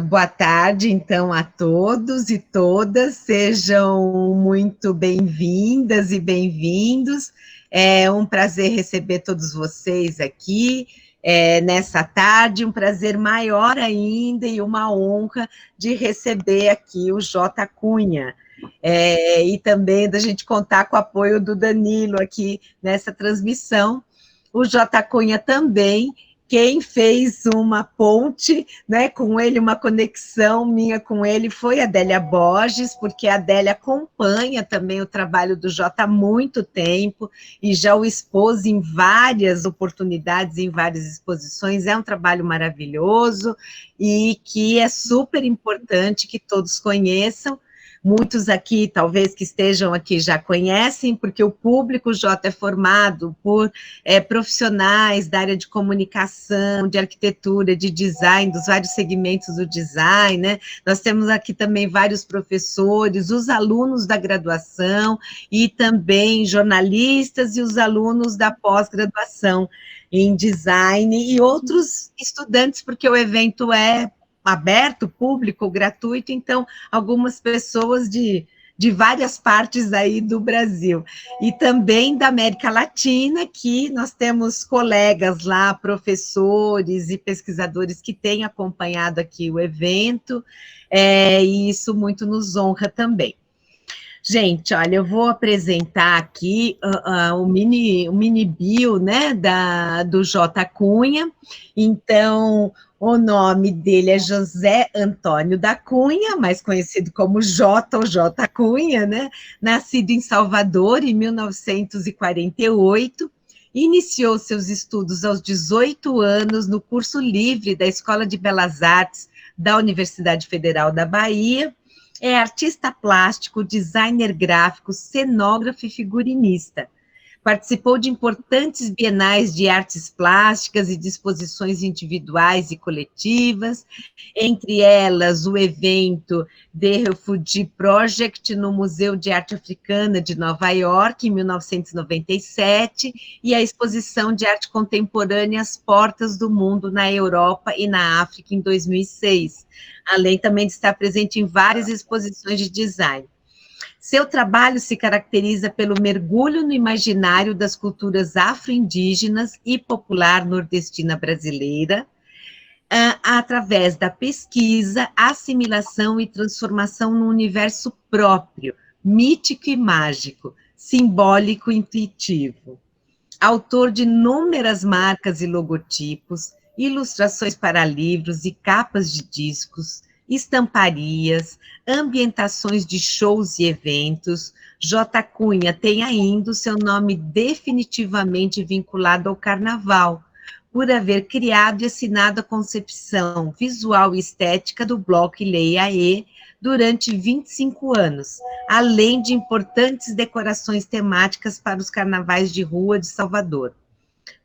Boa tarde, então, a todos e todas, sejam muito bem-vindas e bem-vindos. É um prazer receber todos vocês aqui nessa tarde, um prazer maior ainda e uma honra de receber aqui o Jota Cunha. E também da gente contar com o apoio do Danilo aqui nessa transmissão. O Jota Cunha também, quem fez uma ponte, né, com ele, uma conexão minha com ele, foi a Adélia Borges, porque a Adélia acompanha também o trabalho do Jota há muito tempo, e já o expôs em várias oportunidades, em várias exposições, é um trabalho maravilhoso, e que é super importante que todos conheçam. Muitos aqui, talvez que estejam aqui, já conhecem, porque o público Jota é formado por profissionais da área de comunicação, de arquitetura, de design, dos vários segmentos do design, né? Nós temos aqui também vários professores, os alunos da graduação e também jornalistas e os alunos da pós-graduação em design e outros estudantes, porque o evento é aberto, público, gratuito, então algumas pessoas de várias partes aí do Brasil, e também da América Latina, que nós temos colegas lá, professores e pesquisadores que têm acompanhado aqui o evento, e isso muito nos honra também. Gente, olha, eu vou apresentar aqui o mini bio, né, do Jota Cunha. Então, o nome dele é José Antônio da Cunha, mais conhecido como Jota ou Jota Cunha, né? Nascido em Salvador em 1948, iniciou seus estudos aos 18 anos no curso livre da Escola de Belas Artes da Universidade Federal da Bahia. É artista plástico, designer gráfico, cenógrafo e figurinista. Participou de importantes bienais de artes plásticas e de exposições individuais e coletivas, entre elas o evento The Refugee Project no Museu de Arte Africana de Nova York, em 1997, e a exposição de arte contemporânea As Portas do Mundo na Europa e na África, em 2006, além também de estar presente em várias exposições de design. Seu trabalho se caracteriza pelo mergulho no imaginário das culturas afro-indígenas e popular nordestina brasileira, através da pesquisa, assimilação e transformação no universo próprio, mítico e mágico, simbólico e intuitivo. Autor de inúmeras marcas e logotipos, ilustrações para livros e capas de discos, estamparias, ambientações de shows e eventos, J. Cunha tem ainda o seu nome definitivamente vinculado ao carnaval, por haver criado e assinado a concepção visual e estética do bloco Ileaê durante 25 anos, além de importantes decorações temáticas para os carnavais de rua de Salvador.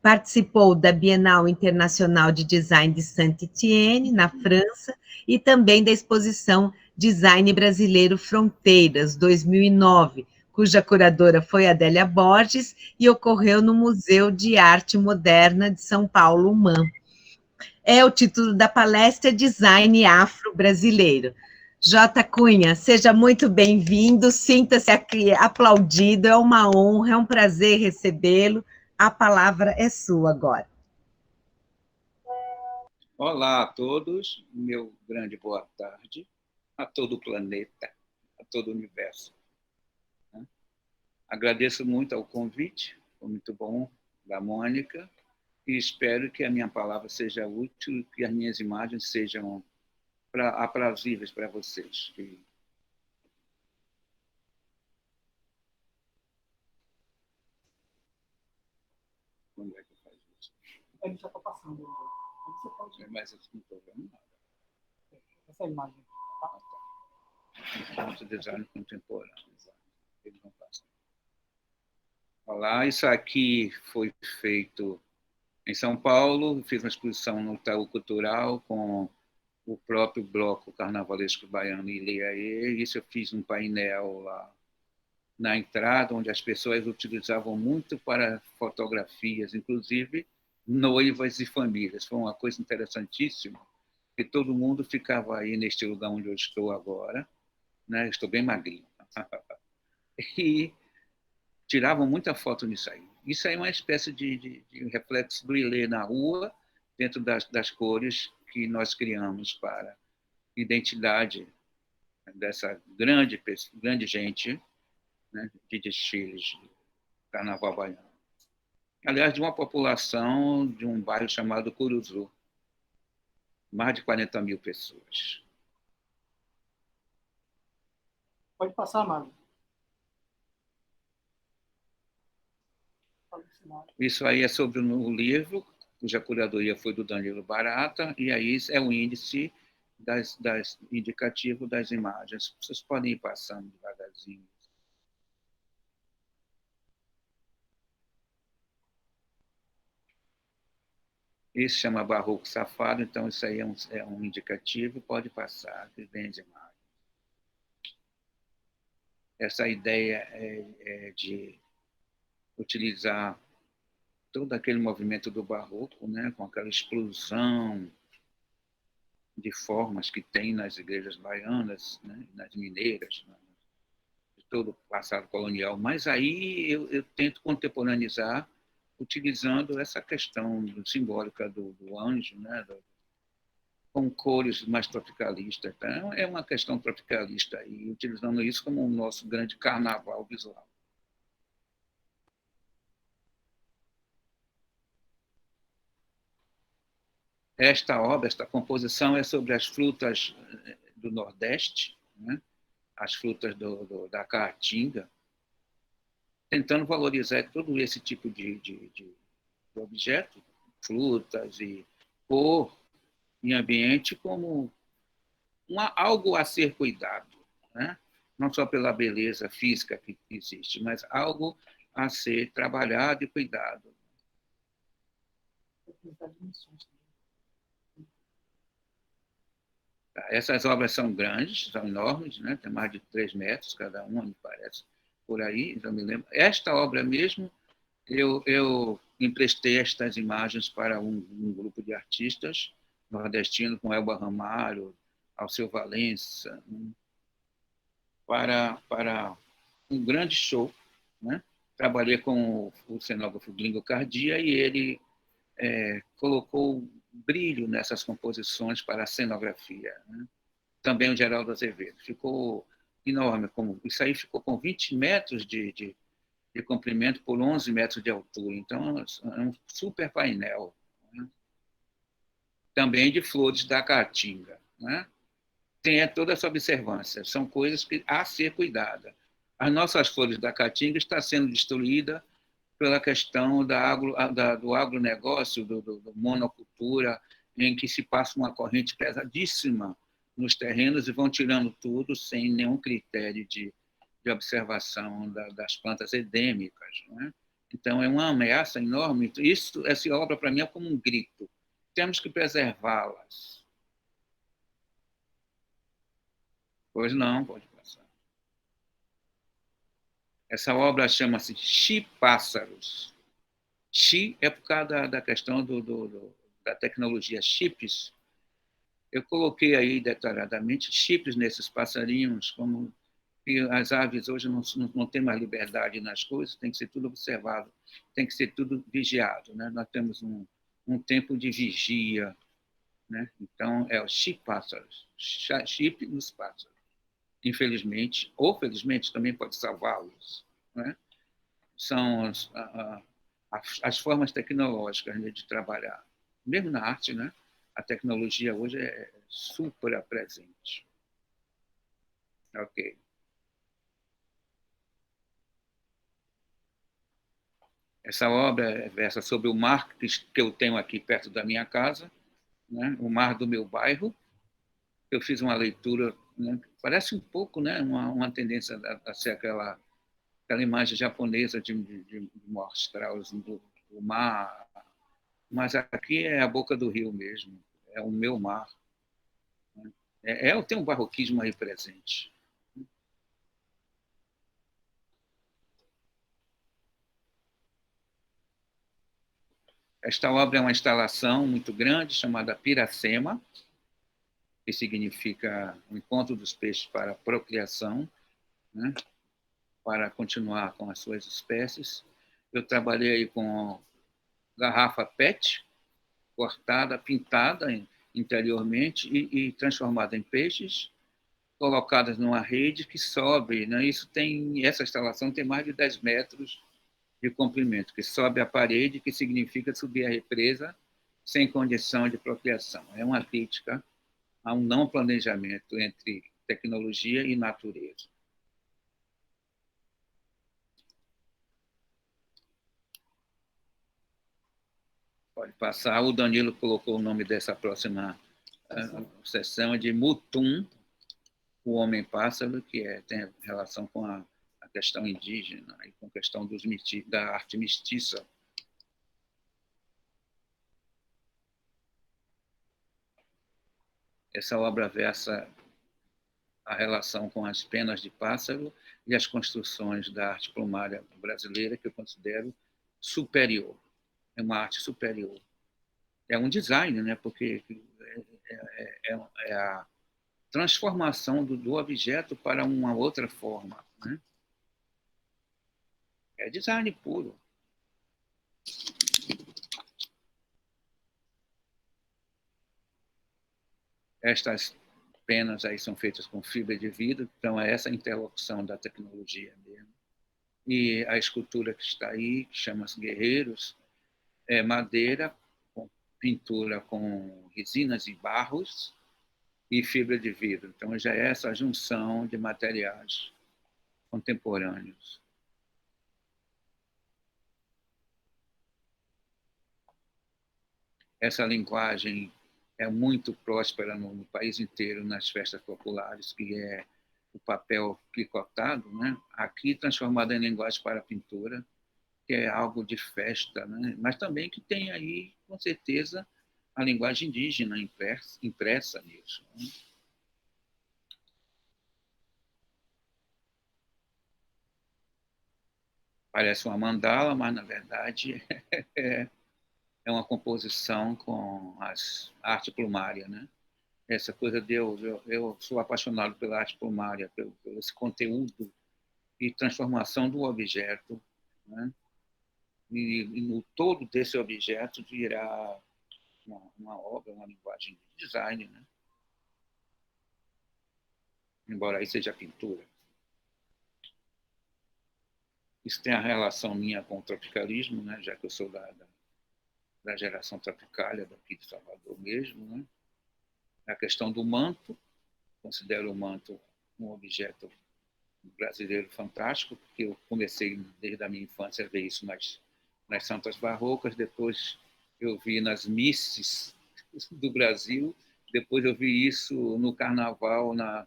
Participou da Bienal Internacional de Design de Saint-Étienne, na França, e também da exposição Design Brasileiro Fronteiras, 2009, cuja curadora foi Adélia Borges, e ocorreu no Museu de Arte Moderna de São Paulo, MAM. O título da palestra é Design Afro-Brasileiro. Jota Cunha, seja muito bem-vindo, sinta-se aqui aplaudido, é uma honra, é um prazer recebê-lo. A palavra é sua agora. Olá a todos, meu grande boa tarde, a todo o planeta, a todo o universo. Agradeço muito ao convite, foi muito bom, da Mônica, e espero que a minha palavra seja útil, que as minhas imagens sejam aprazíveis para vocês. Quando é que faz isso? Ele já está passando. Você pode... Mas eu não estou vendo nada. Essa é a imagem. Tá? Design contemporâneo. Ele não passa. Olá, isso aqui foi feito em São Paulo, fiz uma exposição no Itaú Cultural com o próprio bloco carnavalesco baiano Ileaê. Isso eu fiz um painel lá na entrada, onde as pessoas utilizavam muito para fotografias, inclusive noivas e famílias. Foi uma coisa interessantíssima, e todo mundo ficava aí neste lugar onde eu estou agora, né? Estou bem magrinho. E tiravam muita foto nisso aí. Isso aí é uma espécie de reflexo do Ilê na rua, dentro das cores que nós criamos para identidade dessa grande gente, né, de desfiles de carnaval baiano. Aliás, de uma população de um bairro chamado Curuzu, mais de 40 mil pessoas. Pode passar, Mário. Isso aí é sobre o livro, cuja curadoria foi do Danilo Barata, e aí é o índice indicativo das imagens. Vocês podem ir passando devagarzinho. Isso chama Barroco Safado, então isso aí é um indicativo, pode passar, que vem as imagens. Essa ideia é de utilizar todo aquele movimento do barroco, né, com aquela explosão de formas que tem nas igrejas baianas, né, nas mineiras, né, de todo o passado colonial. Mas aí eu tento contemporaneizar utilizando essa questão simbólica do anjo, né, com cores mais tropicalistas. Então, é uma questão tropicalista e utilizando isso como o nosso grande carnaval visual. Esta obra, esta composição é sobre as frutas do Nordeste, né? As frutas da caatinga, tentando valorizar todo esse tipo de objeto, frutas e cor em ambiente como algo a ser cuidado, né? Não só pela beleza física que existe, mas algo a ser trabalhado e cuidado. Essas obras são grandes, são enormes, né? Tem mais de 3 metros cada uma, me parece, por aí, eu me lembro. Esta obra mesmo, eu emprestei estas imagens para um grupo de artistas nordestinos, com Elba Ramalho, Alceu Valença, para um grande show, né? Trabalhei com o cenógrafo Glingo Cardia e ele colocou brilho nessas composições para a cenografia, né? Também o Geraldo Azevedo. Ficou enorme. Isso aí ficou com 20 metros de comprimento por 11 metros de altura. Então, é um super painel, né? Também de flores da caatinga, né? Tem toda essa observância. São coisas que há a ser cuidada. As nossas flores da caatinga estão sendo destruídas pela questão do agronegócio, do monocultura, em que se passa uma corrente pesadíssima nos terrenos e vão tirando tudo sem nenhum critério de observação das plantas endêmicas, né? Então, é uma ameaça enorme. Essa obra, para mim, é como um grito. Temos que preservá-las. Pois não, pode passar. Essa obra chama-se Chipássaros. Chi é por causa da questão da tecnologia chips. Eu coloquei aí detalhadamente chips nesses passarinhos, como que as aves hoje não têm mais liberdade nas coisas, tem que ser tudo observado, tem que ser tudo vigiado, né? Nós temos um tempo de vigia, né? Então, é o chip pássaros, chip nos pássaros. Infelizmente, ou felizmente, também pode salvá-los, né? São as formas tecnológicas, né, de trabalhar. Mesmo na arte, né? A tecnologia hoje é super presente. Ok. Essa obra versa sobre o mar que eu tenho aqui perto da minha casa, né? O mar do meu bairro. Eu fiz uma leitura, né? Parece um pouco, né? Uma tendência a ser aquela imagem japonesa de mostrar do mar, mas aqui é a boca do rio mesmo, é o meu mar. Eu tenho um barroquismo aí presente. Esta obra é uma instalação muito grande chamada Piracema, que significa o encontro dos peixes para a procriação, né? Para continuar com as suas espécies. Eu trabalhei com garrafa PET, cortada, pintada interiormente e transformada em peixes, colocadas numa rede que sobe. Né? Essa instalação tem mais de 10 metros de comprimento, que sobe a parede, que significa subir a represa sem condição de procriação. É uma crítica a um não planejamento entre tecnologia e natureza. Pode passar. O Danilo colocou o nome dessa próxima sessão de Mutum, o Homem-Pássaro, que tem relação com a questão indígena e com a questão da arte mestiça. Essa obra versa a relação com as penas de pássaro e as construções da arte plumária brasileira, que eu considero superior. É uma arte superior. É um design, né? Porque é a transformação do objeto para uma outra forma. Né? É design puro. Estas penas aí são feitas com fibra de vidro, então é essa interlocução da tecnologia mesmo. E a escultura que está aí, que chama-se Guerreiros, é madeira, com pintura com resinas e barros e fibra de vidro. Então já é essa junção de materiais contemporâneos. Essa linguagem é muito próspera no país inteiro, nas festas populares, que é o papel picotado, né? Aqui transformado em linguagem para a pintura, que é algo de festa, né? Mas também que tem aí, com certeza, a linguagem indígena impressa nisso. Né? Parece uma mandala, mas, na verdade, é uma composição com a arte plumária, né? Essa coisa de eu sou apaixonado pela arte plumária, pelo esse conteúdo e transformação do objeto, né? E no todo desse objeto virá uma obra, uma linguagem de design, né? Embora aí seja pintura. Isso tem a relação minha com o tropicalismo, né? Já que eu sou da geração tropicália daqui de Salvador mesmo, né? A questão do manto, considero o manto um objeto brasileiro fantástico, porque eu comecei desde a minha infância a ver isso nas santas barrocas, depois eu vi nas misses do Brasil, depois eu vi isso no carnaval, na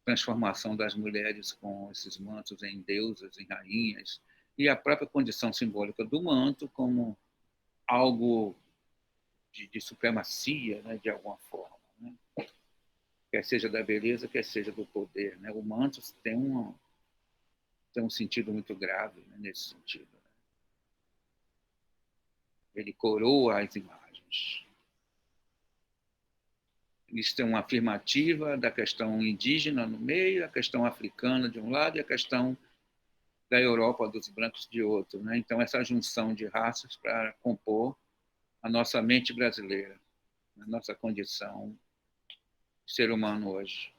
transformação das mulheres com esses mantos em deusas, em rainhas, e a própria condição simbólica do manto como algo de supremacia, né, de alguma forma. Né? Quer seja da beleza, quer seja do poder. Né? O manto tem um sentido muito grave, né, nesse sentido. Né? Ele coroa as imagens. Isso tem uma afirmativa da questão indígena no meio, a questão africana de um lado e a questão da Europa dos brancos de outro. Né? Então, essa junção de raças para compor a nossa mente brasileira, a nossa condição de ser humano hoje.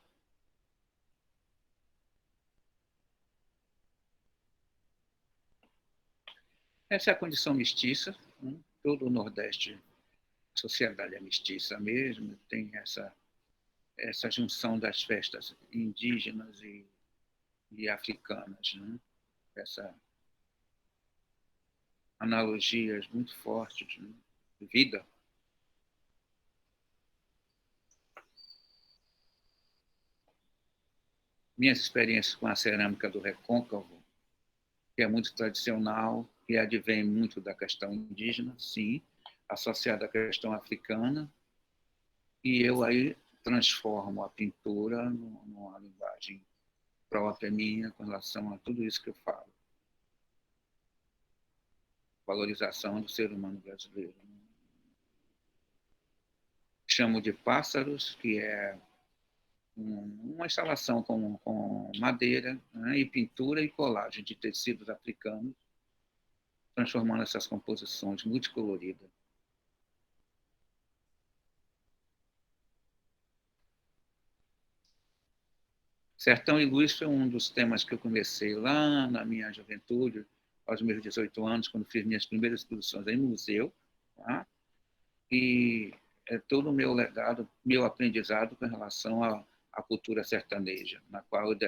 Essa é a condição mestiça. Né? Todo o Nordeste, a sociedade é mestiça mesmo, tem essa junção das festas indígenas e africanas. Né? Essa analogias muito fortes, né? De vida. Minhas experiências com a cerâmica do Recôncavo, que é muito tradicional, que advém muito da questão indígena, sim, associada à questão africana, e eu aí transformo a pintura numa linguagem própria minha com relação a tudo isso que eu falo. Valorização do ser humano brasileiro. chamo de Pássaros, que é uma instalação com madeira, né, e pintura e colagem de tecidos africanos, transformando essas composições multicoloridas. Sertão e Luz foi um dos temas que eu comecei lá na minha juventude, aos meus 18 anos, quando fiz minhas primeiras exposições em museu, tá? E é todo o meu legado, meu aprendizado com relação à cultura sertaneja, na qual eu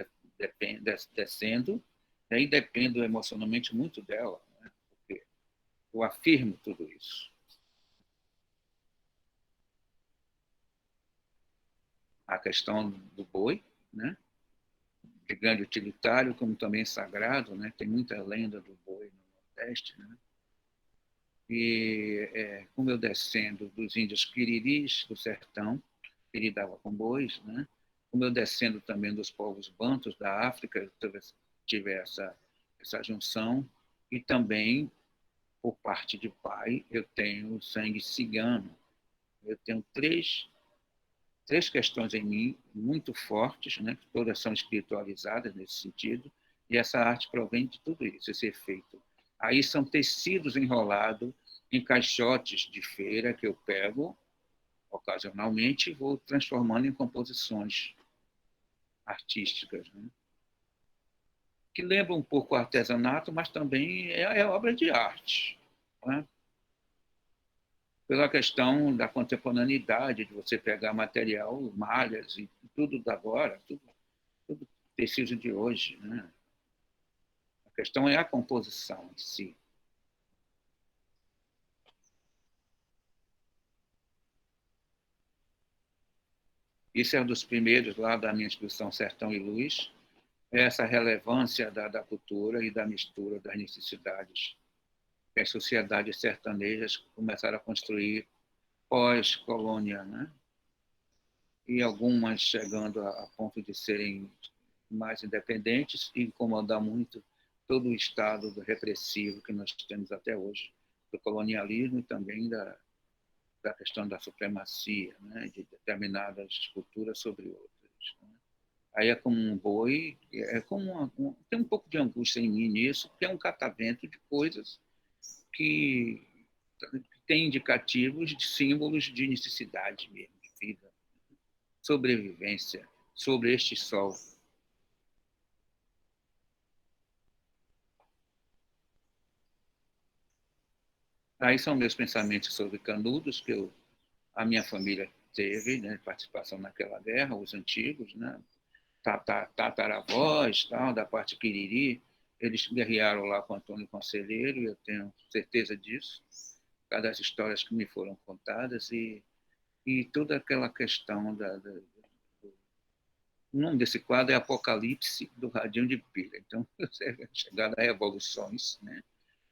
descendo, e dependo emocionalmente muito dela, né? Porque eu afirmo tudo isso. A questão do boi, né? De grande utilitário, como também sagrado, né? Tem muita lenda do boi no Nordeste, né? E como eu descendo dos índios quiriris do sertão, que lidava com bois, né? Como eu descendo também dos povos bantos da África, eu tive essa junção, e também, por parte de pai, eu tenho sangue cigano. Eu tenho três questões em mim muito fortes, né? Todas são espiritualizadas nesse sentido, e essa arte provém de tudo isso, esse efeito. Aí são tecidos enrolados em caixotes de feira que eu pego ocasionalmente e vou transformando em composições artísticas, né? Que lembram um pouco o artesanato, mas também é obra de arte, né? Pela questão da contemporaneidade, de você pegar material, malhas e tudo da agora, tudo tecido de hoje, né? A questão é a composição em si. Isso é um dos primeiros lá da minha exposição Sertão e Luz, essa relevância da cultura e da mistura das necessidades que as sociedades sertanejas começaram a construir pós-colônia, né? E algumas chegando a ponto de serem mais independentes e incomodar muito todo o estado repressivo que nós temos até hoje, do colonialismo e também da questão da supremacia, né, de determinadas culturas sobre outras, né? Aí é como um boi, é como tem um pouco de angústia em mim nisso, porque é um catavento de coisas que tem indicativos de símbolos de necessidade mesmo, de vida, sobrevivência sobre este sol. Aí são meus pensamentos sobre Canudos, que a minha família teve, né, participação naquela guerra, os antigos, né, tataravós, tal, da parte Quiriri, eles guerrearam lá com Antônio Conselheiro, eu tenho certeza disso, por causa das histórias que me foram contadas, e toda aquela questão o nome desse quadro é Apocalipse do Radinho de Pilha. Então, chegada a revoluções, né?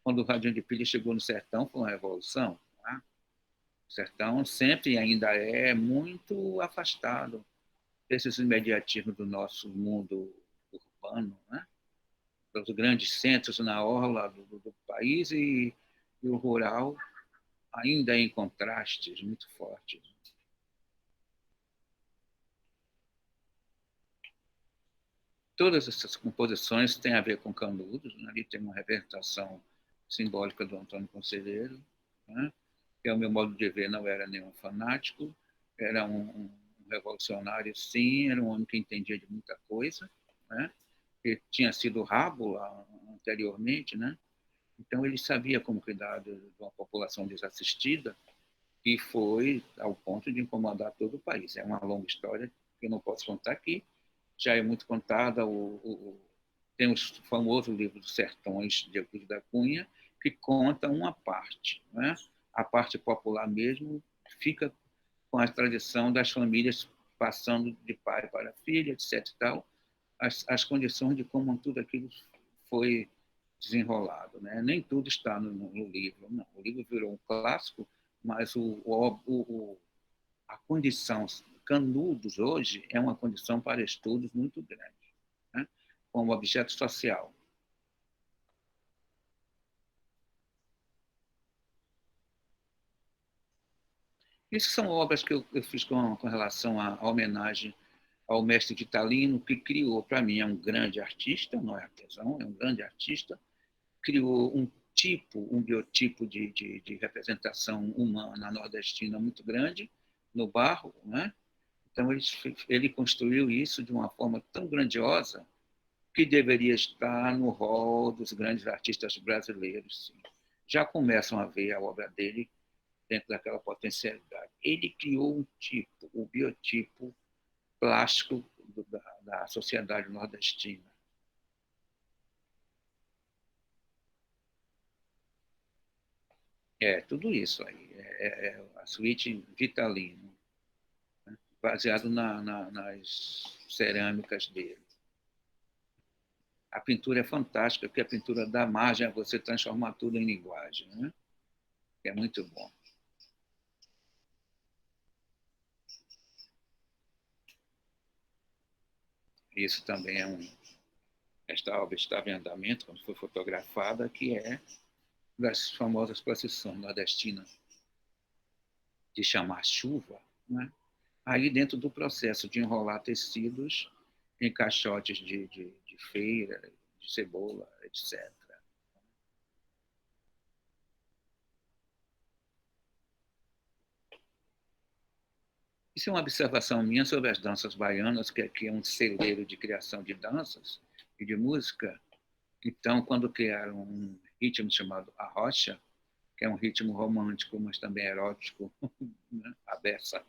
Quando o Radinho de Pilha chegou no sertão, foi uma revolução. Tá? O sertão sempre e ainda é muito afastado desses imediatismos do nosso mundo urbano, né? Dos grandes centros na orla do país e o rural ainda em contrastes muito fortes. Todas essas composições têm a ver com Canudos, né? Ali tem uma representação simbólica do Antônio Conselheiro, né? Que, ao meu modo de ver, não era nenhum fanático, era um revolucionário, sim, era um homem que entendia de muita coisa, né? Que tinha sido rabo lá anteriormente, né? Então ele sabia como cuidar de uma população desassistida e foi ao ponto de incomodar todo o país. É uma longa história que eu não posso contar aqui, já é muito contada. Tem o famoso livro dos Sertões, de Euclides da Cunha, que conta uma parte, né? A parte popular mesmo fica com a tradição das famílias passando de pai para filha, etc. E tal, as condições de como tudo aquilo foi desenrolado, né? Nem tudo está no livro, não. O livro virou um clássico, mas a condição Canudos hoje é uma condição para estudos muito grande, né? Como objeto social. Isso são obras que eu fiz com relação à homenagem ao mestre Vitalino, que criou, para mim, é um grande artista, não é artesão, é um grande artista, criou um biotipo de representação humana nordestina muito grande no barro, né? Então ele construiu isso de uma forma tão grandiosa que deveria estar no rol dos grandes artistas brasileiros. Sim. Já começam a ver a obra dele dentro daquela potencialidade. Ele criou um tipo, o biotipo plástico da sociedade nordestina. Tudo isso aí. A suíte Vitalino, né? Baseado nas cerâmicas dele. A pintura é fantástica, porque a pintura dá margem a você transformar tudo em linguagem, né? É muito bom. Isso também esta obra estava em andamento, quando foi fotografada, que é das famosas procissões nordestinas de chamar chuva, né? Aí dentro do processo de enrolar tecidos em caixotes de feira, de cebola, etc. Isso é uma observação minha sobre as danças baianas, que aqui é um celeiro de criação de danças e de música. Então, quando criaram um ritmo chamado a rocha, que é um ritmo romântico, mas também erótico, né? A beça.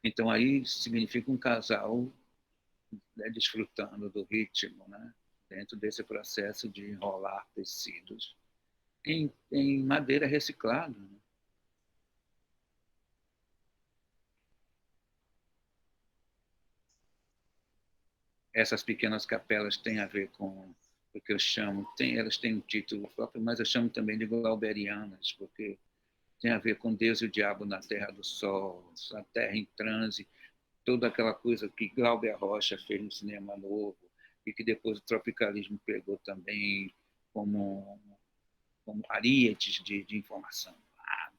Então, aí significa um casal, né, desfrutando do ritmo, né? Dentro desse processo de enrolar tecidos em madeira reciclada. Né? Essas pequenas capelas têm a ver com o que eu chamo, elas têm um título próprio, mas eu chamo também de glauberianas, porque tem a ver com Deus e o Diabo na Terra do Sol, a Terra em Transe, toda aquela coisa que Glauber Rocha fez no cinema novo e que depois o tropicalismo pegou também como ariete de informação.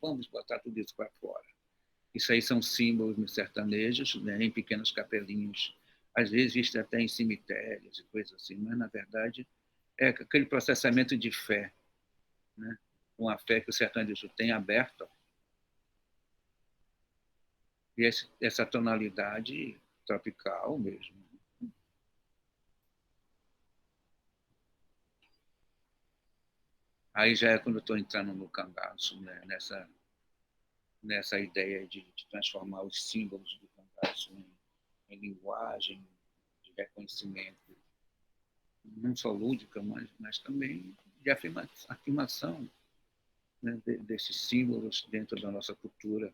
Vamos botar tudo isso para fora. Isso aí são símbolos nos sertanejos, né, em pequenos capelinhos, às vezes visto até em cemitérios e coisas assim, mas, na verdade, é aquele processamento de fé, né? Uma fé que o sertanejo tem aberta, e essa tonalidade tropical mesmo. Aí já é quando eu estou entrando no cangaço, né? Nessa ideia de transformar os símbolos do cangaço em linguagem de reconhecimento, não só lúdica, mas também de afirmação, né, desses símbolos dentro da nossa cultura,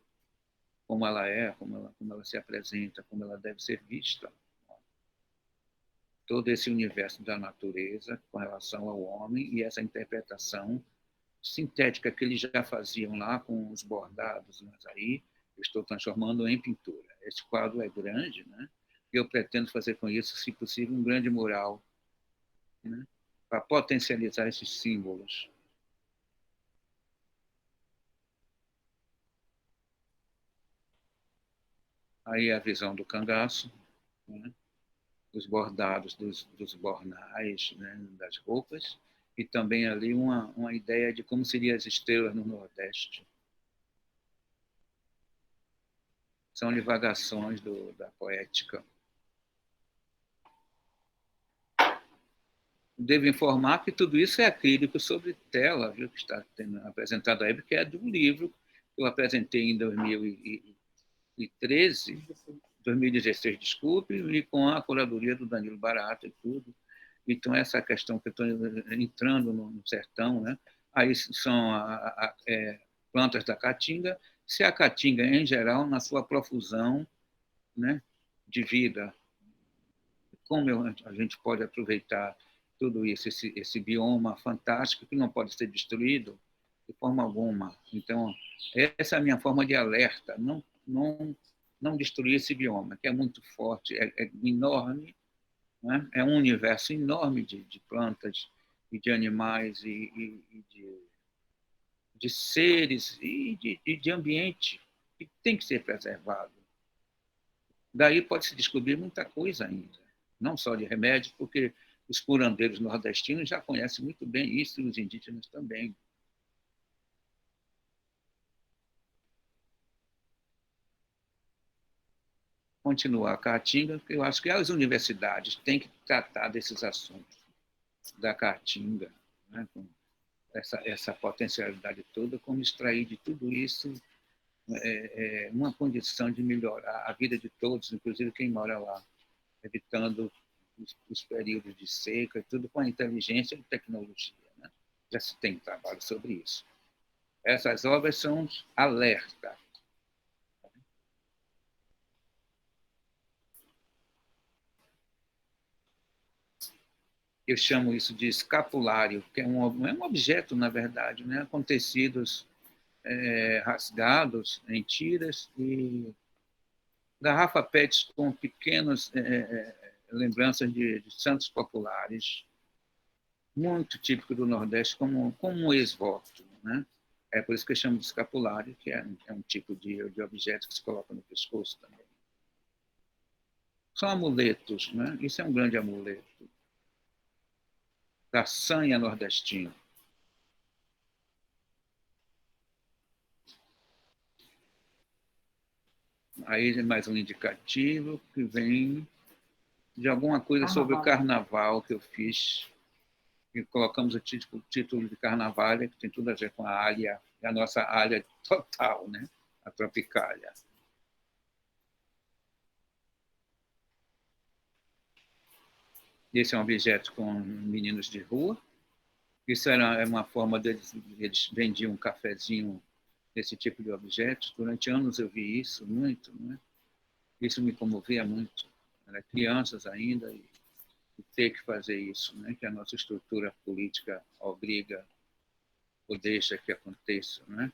como ela é, como ela se apresenta, como ela deve ser vista. Todo esse universo da natureza com relação ao homem e essa interpretação sintética que eles já faziam lá com os bordados, mas aí eu estou transformando em pintura. Esse quadro é grande, né? E eu pretendo fazer com isso, se possível, um grande mural, né? Para potencializar esses símbolos. Aí a visão do cangaço, né? Os bordados dos bornais, né? Das roupas, e também ali uma ideia de como seriam as estrelas no Nordeste. São divagações da poética. Devo informar que tudo isso é acrílico sobre tela, viu, que está sendo apresentado aí, porque é do livro que eu apresentei em 2013, 2016, desculpe, e com a curadoria do Danilo Barata e tudo. Então, essa questão que eu estou entrando no sertão, né? Aí são plantas da caatinga, se a caatinga, em geral, na sua profusão, né, de vida, como a gente pode aproveitar tudo isso, esse bioma fantástico que não pode ser destruído de forma alguma. Então, essa é a minha forma de alerta, não destruir esse bioma, que é muito forte, é enorme, né? É um universo enorme de plantas e de animais e de seres e de ambiente, que tem que ser preservado. Daí pode-se descobrir muita coisa ainda, não só de remédios, porque os curandeiros nordestinos já conhecem muito bem isso, e os indígenas também. Continuar a Caatinga, porque eu acho que as universidades têm que tratar desses assuntos da Caatinga, né, com essa potencialidade toda, como extrair de tudo isso uma condição de melhorar a vida de todos, inclusive quem mora lá, evitando os períodos de seca, tudo com a inteligência e tecnologia. Né? Já se tem trabalho sobre isso. Essas obras são alerta. Eu chamo isso de escapulário, que é um objeto, na verdade, né? Com tecidos rasgados em tiras e garrafa PET com pequenas lembranças de santos populares, muito típico do Nordeste, como um ex-voto. Né? É por isso que eu chamo de escapulário, que é um tipo de objeto que se coloca no pescoço também. São amuletos, né? Isso é um grande amuleto da sanha nordestina. Aí é mais um indicativo que vem de alguma coisa sobre o carnaval que eu fiz. E colocamos o título de Carnavalha, que tem tudo a ver com a área, a nossa área total, né? A Tropicália. Esse é um objeto com meninos de rua. Isso era uma forma deles, eles vendiam um cafezinho desse tipo de objetos. Durante anos eu vi isso muito, né? Isso me comovia muito. Era crianças ainda e ter que fazer isso, né? Que a nossa estrutura política obriga ou deixa que aconteça, né?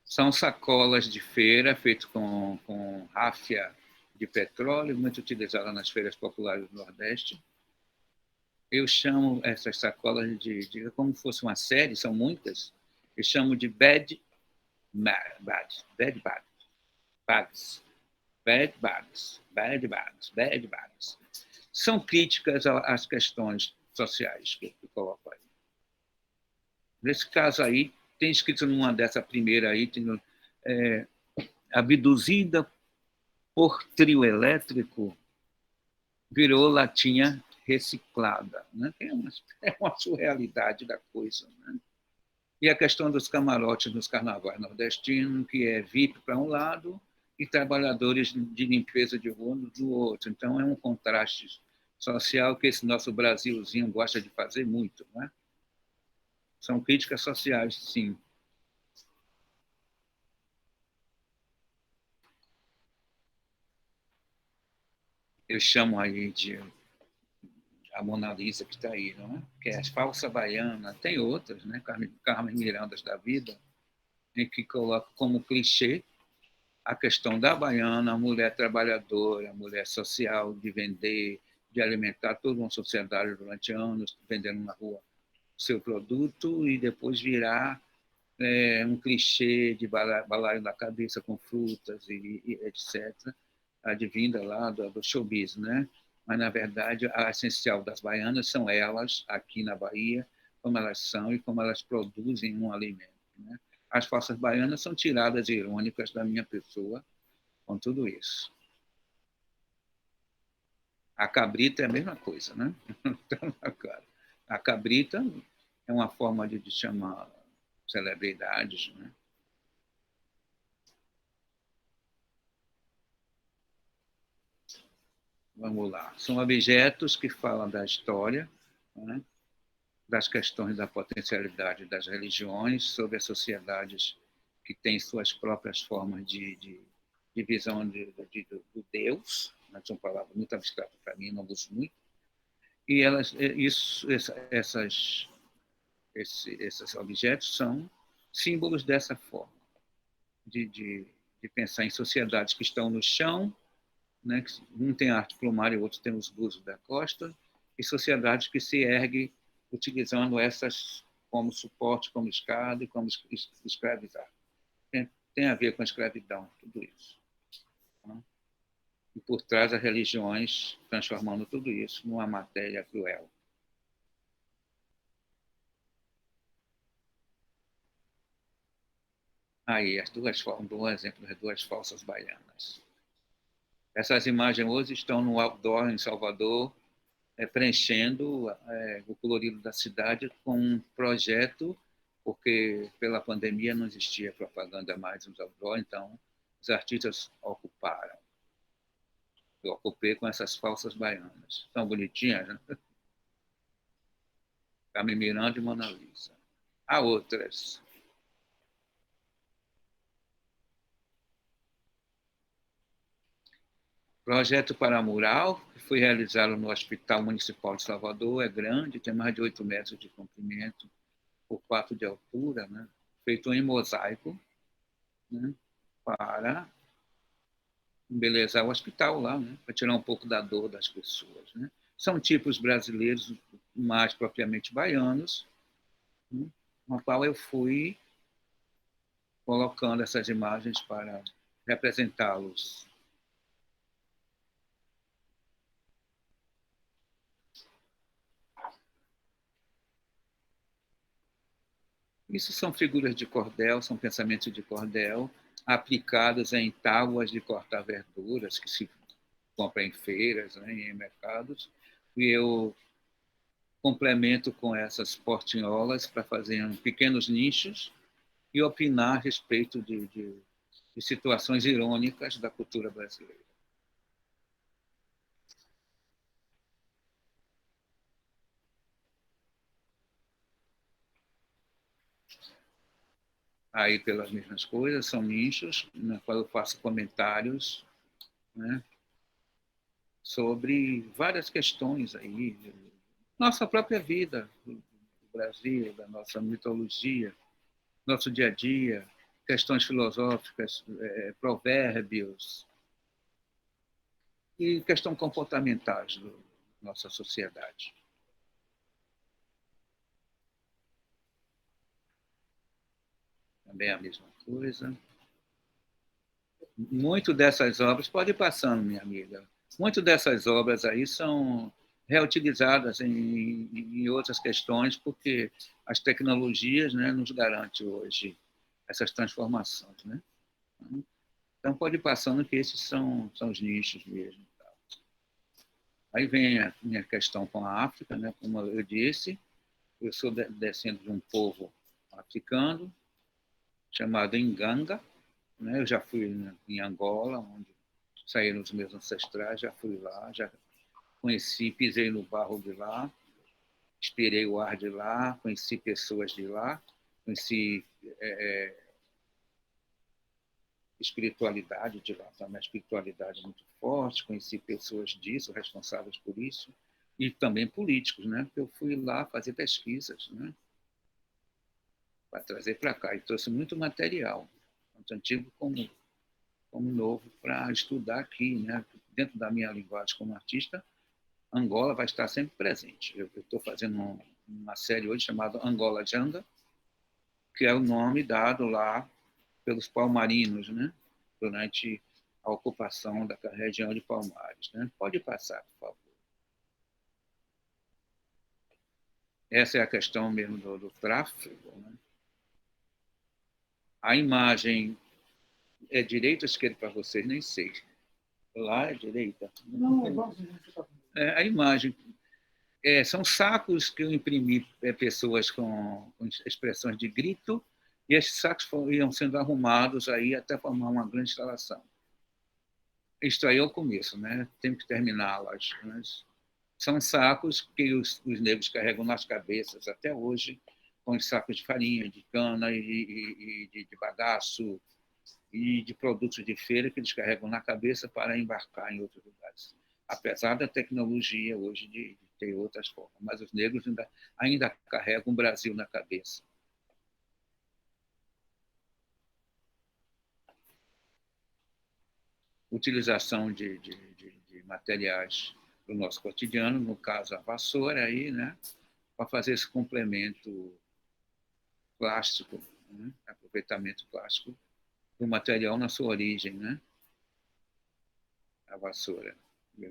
São sacolas de feira feitas com ráfia de petróleo, muito utilizada nas feiras populares do Nordeste. Eu chamo essas sacolas de como se fosse uma série, são muitas. Eu chamo de bad bags. São críticas às questões sociais que eu coloco aí. Nesse caso aí, tem escrito numa dessa primeira aí, tem, abduzida por trio elétrico, virou latinha reciclada. Né? É uma surrealidade da coisa. Né? E a questão dos camarotes nos carnavais nordestinos, que é VIP para um lado e trabalhadores de limpeza de rua do outro. Então, é um contraste social que esse nosso Brasilzinho gosta de fazer muito. Né? São críticas sociais, sim. Eu chamo aí de a Mona Lisa que está aí, não é? Que é a falsa baiana. Tem outras, né? Carmen Mirandas da vida, em que coloca como clichê a questão da baiana, a mulher trabalhadora, a mulher social, de vender, de alimentar toda uma sociedade durante anos, vendendo na rua o seu produto e depois virar um clichê de balaio na cabeça com frutas e etc., advinda lá do showbiz, né? Mas, na verdade, a essencial das baianas são elas, aqui na Bahia, como elas são e como elas produzem um alimento. Né? As falsas baianas são tiradas irônicas da minha pessoa com tudo isso. A cabrita é a mesma coisa, né? A cabrita é uma forma de chamar celebridades, né? Vamos lá. São objetos que falam da história, né? Das questões da potencialidade das religiões sobre as sociedades que têm suas próprias formas de visão do Deus, né? São palavras muito abstratas para mim, não uso muito, e esses objetos são símbolos dessa forma, de pensar em sociedades que estão no chão, né? Um tem arte plumária, o outro tem os búzios da costa, e sociedades que se erguem utilizando essas como suporte, como escada e como escravizar. Tem a ver com a escravidão, tudo isso. E por trás as religiões transformando tudo isso numa matéria cruel. Aí, um exemplo das duas falsas baianas. Essas imagens hoje estão no outdoor em Salvador, preenchendo o colorido da cidade com um projeto, porque pela pandemia não existia propaganda mais nos outdoor, então os artistas ocuparam. Eu ocupei com essas falsas baianas. São bonitinhas, né? Carmen Miranda e Mona Lisa. Há outras. Projeto para mural, que foi realizado no Hospital Municipal de Salvador, é grande, tem mais de 8 metros de comprimento, por 4 de altura, né? Feito em mosaico, né? Para embelezar o hospital lá, né? Para tirar um pouco da dor das pessoas. Né? São tipos brasileiros, mais propriamente baianos, né? Na qual eu fui colocando essas imagens para representá-los. Isso são figuras de cordel, são pensamentos de cordel, aplicados em tábuas de cortar verduras, que se compra em feiras, né, em mercados, e eu complemento com essas portinholas para fazer pequenos nichos e opinar a respeito de situações irônicas da cultura brasileira. Aí, pelas mesmas coisas, são nichos na qual eu faço comentários, né, sobre várias questões aí, nossa própria vida, do Brasil, da nossa mitologia, nosso dia a dia, questões filosóficas, provérbios e questões comportamentais da nossa sociedade. Também é a mesma coisa. Muito dessas obras, pode ir passando, minha amiga, muito dessas obras aí são reutilizadas em outras questões, porque as tecnologias, né, nos garantem hoje essas transformações. Né? Então, pode ir passando que esses são os nichos mesmo. Aí vem a minha questão com a África, né? Como eu disse, eu sou descendo de um povo africano chamado Nganga. Né? Eu já fui em Angola, onde saíram os meus ancestrais, já fui lá, já conheci, pisei no barro de lá, expirei o ar de lá, conheci pessoas de lá, conheci espiritualidade de lá, também a espiritualidade muito forte, conheci pessoas disso, responsáveis por isso, e também políticos, né? Porque eu fui lá fazer pesquisas, né? Para trazer para cá, e trouxe muito material, tanto antigo como novo, para estudar aqui, né? Dentro da minha linguagem como artista, Angola vai estar sempre presente. Eu estou fazendo uma série hoje chamada Angola Janga, que é o nome dado lá pelos palmarinos, né? Durante a ocupação da região de Palmares. Né? Pode passar, por favor. Essa é a questão mesmo do tráfego. Né? A imagem é direita ou esquerda para vocês? Nem sei. Lá é direita. Não, vamos. A imagem. São sacos que eu imprimi pessoas com expressões de grito, e esses sacos iam sendo arrumados aí até formar uma grande instalação. Isto aí é o começo, né? Tem que terminá-las. Mas são sacos que os negros carregam nas cabeças até hoje, com os sacos de farinha, de cana e de bagaço e de produtos de feira que eles carregam na cabeça para embarcar em outros lugares. Apesar da tecnologia hoje de ter outras formas, mas os negros ainda carregam o Brasil na cabeça. Utilização de materiais do nosso cotidiano, no caso a vassoura aí, né? para fazer esse complemento plástico, né? Aproveitamento plástico do material na sua origem, né? A vassoura.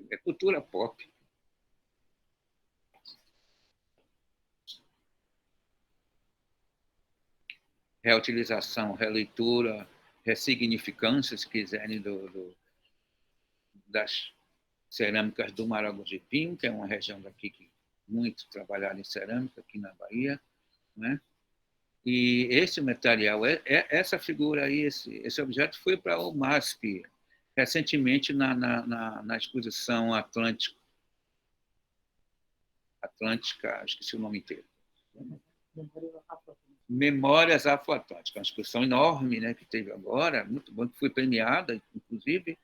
É cultura pop. Reutilização, releitura, ressignificância, se quiserem, das cerâmicas do Maragogi-Pinho, que é uma região daqui que muito trabalhada em cerâmica, aqui na Bahia, né? E esse material, essa figura aí, esse objeto foi para o MASP, recentemente na exposição Atlântica, esqueci o nome inteiro. Memórias Afro-Atlânticas, uma exposição enorme, né, que teve agora, muito bom, que foi premiada, inclusive,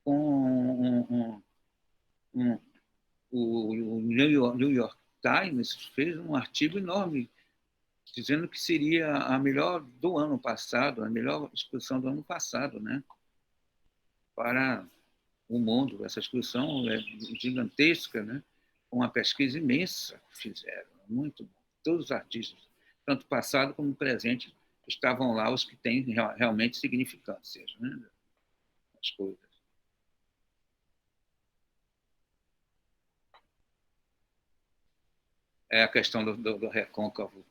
com o New York Times fez um artigo enorme dizendo que seria a melhor do ano passado, a melhor exposição do ano passado, né, para o mundo. Essa exposição é gigantesca, né, com uma pesquisa imensa que fizeram, muito bom. Todos os artistas, tanto passado como presente, estavam lá, os que têm realmente significância, né, as coisas. É a questão do recôncavo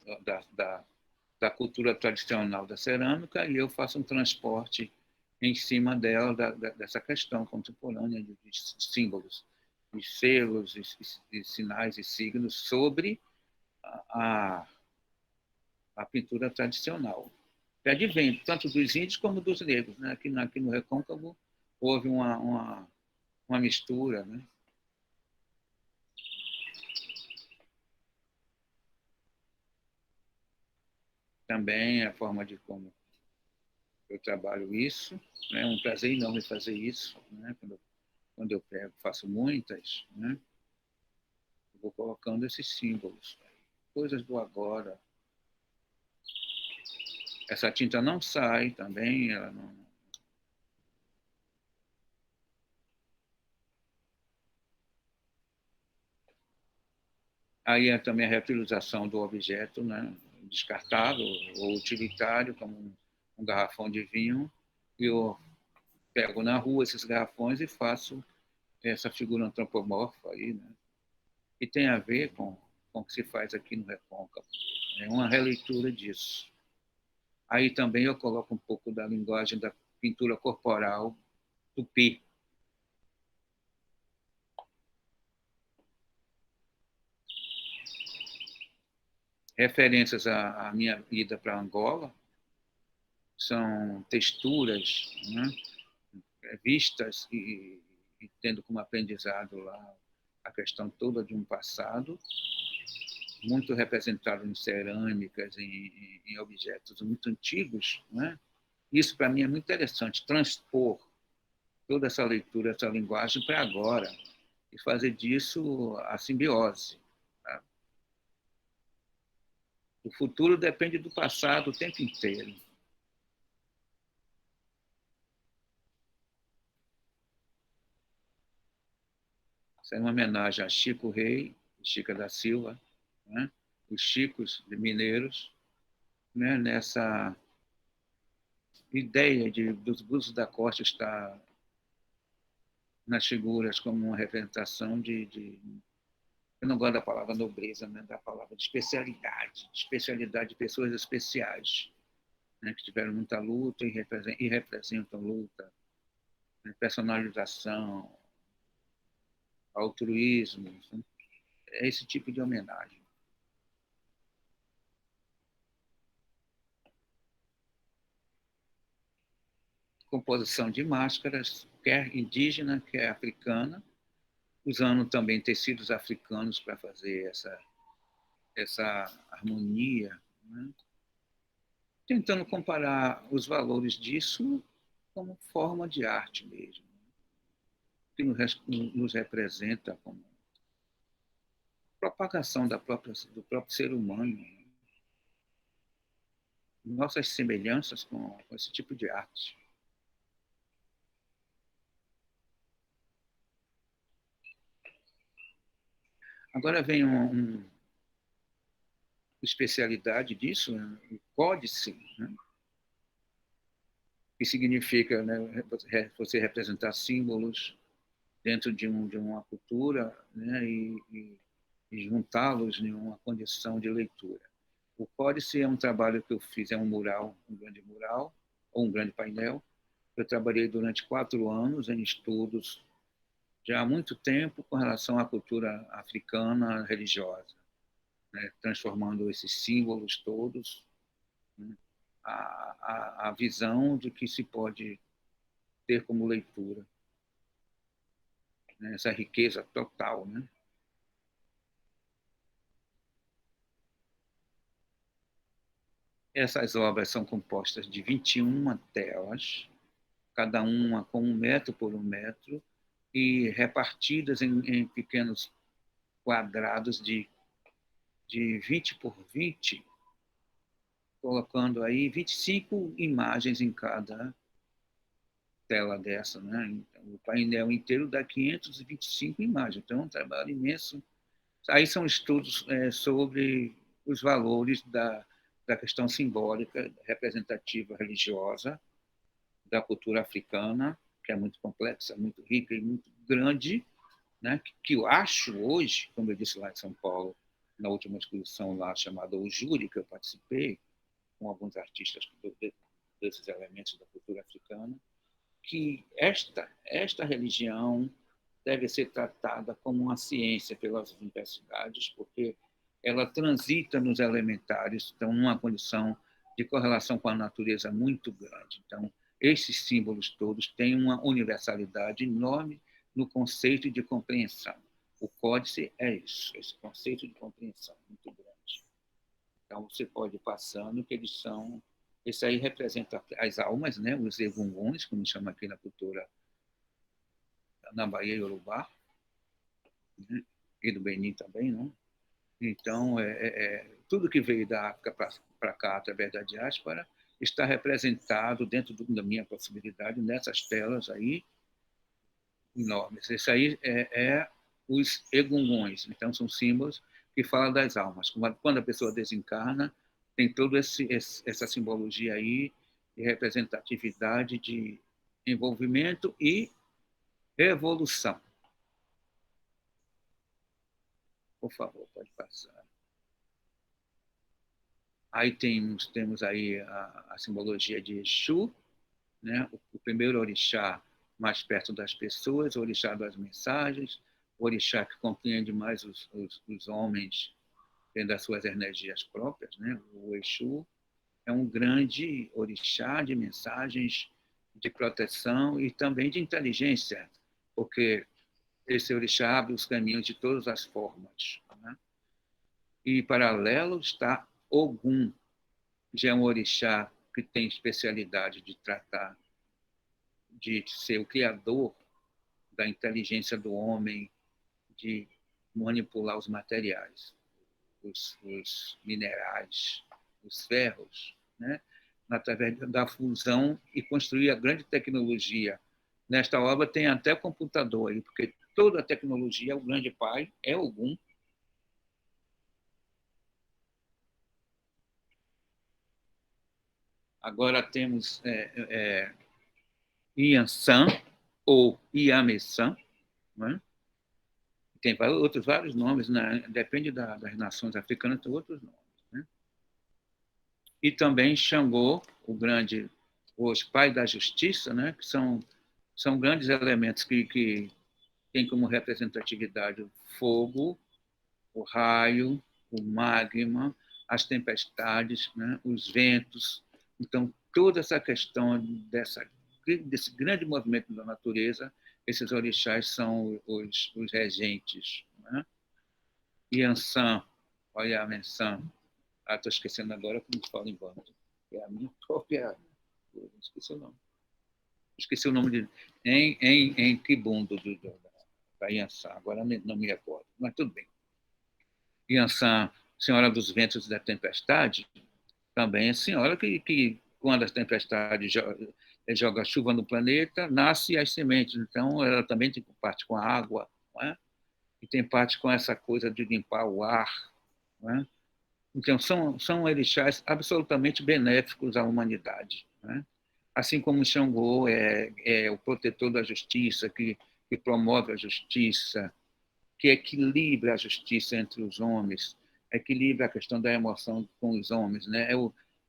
da cultura tradicional da cerâmica, e eu faço um transporte em cima dela, dessa questão contemporânea de símbolos, de selos, de sinais e signos sobre a, a pintura tradicional, que advém tanto dos índios como dos negros, né? Aqui no Recôncavo houve uma mistura, né? Também a forma de como eu trabalho isso, né? É um prazer enorme fazer isso, né? Quando eu pego, faço muitas, né? Eu vou colocando esses símbolos, coisas do agora. Essa tinta não sai também, ela não. Aí é também a reutilização do objeto, né? Descartável ou utilitário, como um garrafão de vinho, e eu pego na rua esses garrafões e faço essa figura antropomorfa aí, né? E tem a ver com o que se faz aqui no Recôncavo. É uma releitura disso. Aí também eu coloco um pouco da linguagem da pintura corporal tupi. Referências à minha ida para Angola são texturas, né, vistas e tendo como aprendizado lá a questão toda de um passado muito representado em cerâmicas, em objetos muito antigos, né? Isso para mim é muito interessante, transpor toda essa leitura, essa linguagem para agora e fazer disso a simbiose. Tá? O futuro depende do passado o tempo inteiro. Isso é uma homenagem a Chico Rei, Chica da Silva, né? Os Chicos mineiros, né? Nessa ideia dos Búzios da Costa estar nas figuras como uma representação eu não gosto da palavra nobreza, né? Da palavra de especialidade de pessoas especiais, né? Que tiveram muita luta e representam luta, né? Personalização, altruísmo, né? É esse tipo de homenagem. Composição de máscaras, quer indígena, quer africana, usando também tecidos africanos para fazer essa harmonia, né? Tentando comparar os valores disso como forma de arte mesmo, que nos representa como propagação do próprio ser humano, nossas semelhanças com esse tipo de arte. Agora vem especialidade disso, né? O códice, né? Que significa, né, você representar símbolos dentro de uma cultura, né, e juntá-los em uma condição de leitura. O códice é um trabalho que eu fiz, é um mural, um grande mural, ou um grande painel. Eu trabalhei durante 4 anos em estudos, já há muito tempo, com relação à cultura africana religiosa, né, transformando esses símbolos todos, né, a visão de que se pode ter como leitura, né, essa riqueza total, né? Essas obras são compostas de 21 telas, cada uma com 1 metro por 1 metro, e repartidas em pequenos quadrados de 20 por 20, colocando aí 25 imagens em cada tela dessa, né? Então, o painel inteiro dá 525 imagens, então é um trabalho imenso. Aí são estudos sobre os valores da questão simbólica, representativa, religiosa, da cultura africana, que é muito complexa, muito rica e muito grande, né? Que eu acho hoje, como eu disse lá em São Paulo, na última exposição lá chamada O Júri, que eu participei, com alguns artistas desses elementos da cultura africana, que esta religião deve ser tratada como uma ciência pelas universidades, porque ela transita nos elementares, então, numa condição de correlação com a natureza muito grande. Então, esses símbolos todos têm uma universalidade enorme no conceito de compreensão. O códice é isso, esse conceito de compreensão muito grande. Então, você pode ir passando que eles são... Esse aí representa as almas, né? Os egunguns, como chama aqui na cultura, na Bahia Yorubá, né? E do Benin também, né? Então, tudo que veio da África para cá, através da diáspora, está representado dentro da minha possibilidade nessas telas aí enormes. Esse aí os egunguns, então são símbolos que falam das almas. Quando a pessoa desencarna, tem toda essa simbologia aí de representatividade, de envolvimento e evolução. Por favor, pode passar. Aí temos aí a simbologia de Exu, né? O primeiro orixá mais perto das pessoas, o orixá das mensagens, o orixá que compreende mais os homens tendo as suas energias próprias, né? O Exu é um grande orixá de mensagens de proteção e também de inteligência, porque esse orixá abre os caminhos de todas as formas, né? E paralelo está Ogum, já é um orixá que tem especialidade de tratar, de ser o criador da inteligência do homem, de manipular os materiais, os minerais, os ferros, né? Através da fusão e construir a grande tecnologia. Nesta obra tem até computador aí, porque toda a tecnologia, o grande pai é Ogum. Agora temos Yansan, ou Iamesan, né? Tem vários nomes, né? Depende das nações africanas, tem outros nomes, né? E também Xangô, os pais da justiça, né? Que são grandes elementos que têm como representatividade o fogo, o raio, o magma, as tempestades, né? Os ventos. Então, toda essa questão desse grande movimento da natureza, esses orixás são os regentes, né? Yansan, olha a menção. Estou esquecendo agora como se fala em bando. É a minha própria... Esqueci o nome. Esqueci o nome de... Em Kibundo, da Yansan. Agora não me recordo, mas tudo bem. Yansan, Senhora dos Ventos e da Tempestade, também é senhora que quando as tempestades joga chuva no planeta, nasce as sementes. Então, ela também tem parte com a água, não é? E tem parte com essa coisa de limpar o ar, não é? Então, são orixás absolutamente benéficos à humanidade, né? Assim como Xangô é o protetor da justiça, que promove a justiça, que equilibra a justiça entre os homens, equilibra a questão da emoção com os homens, né?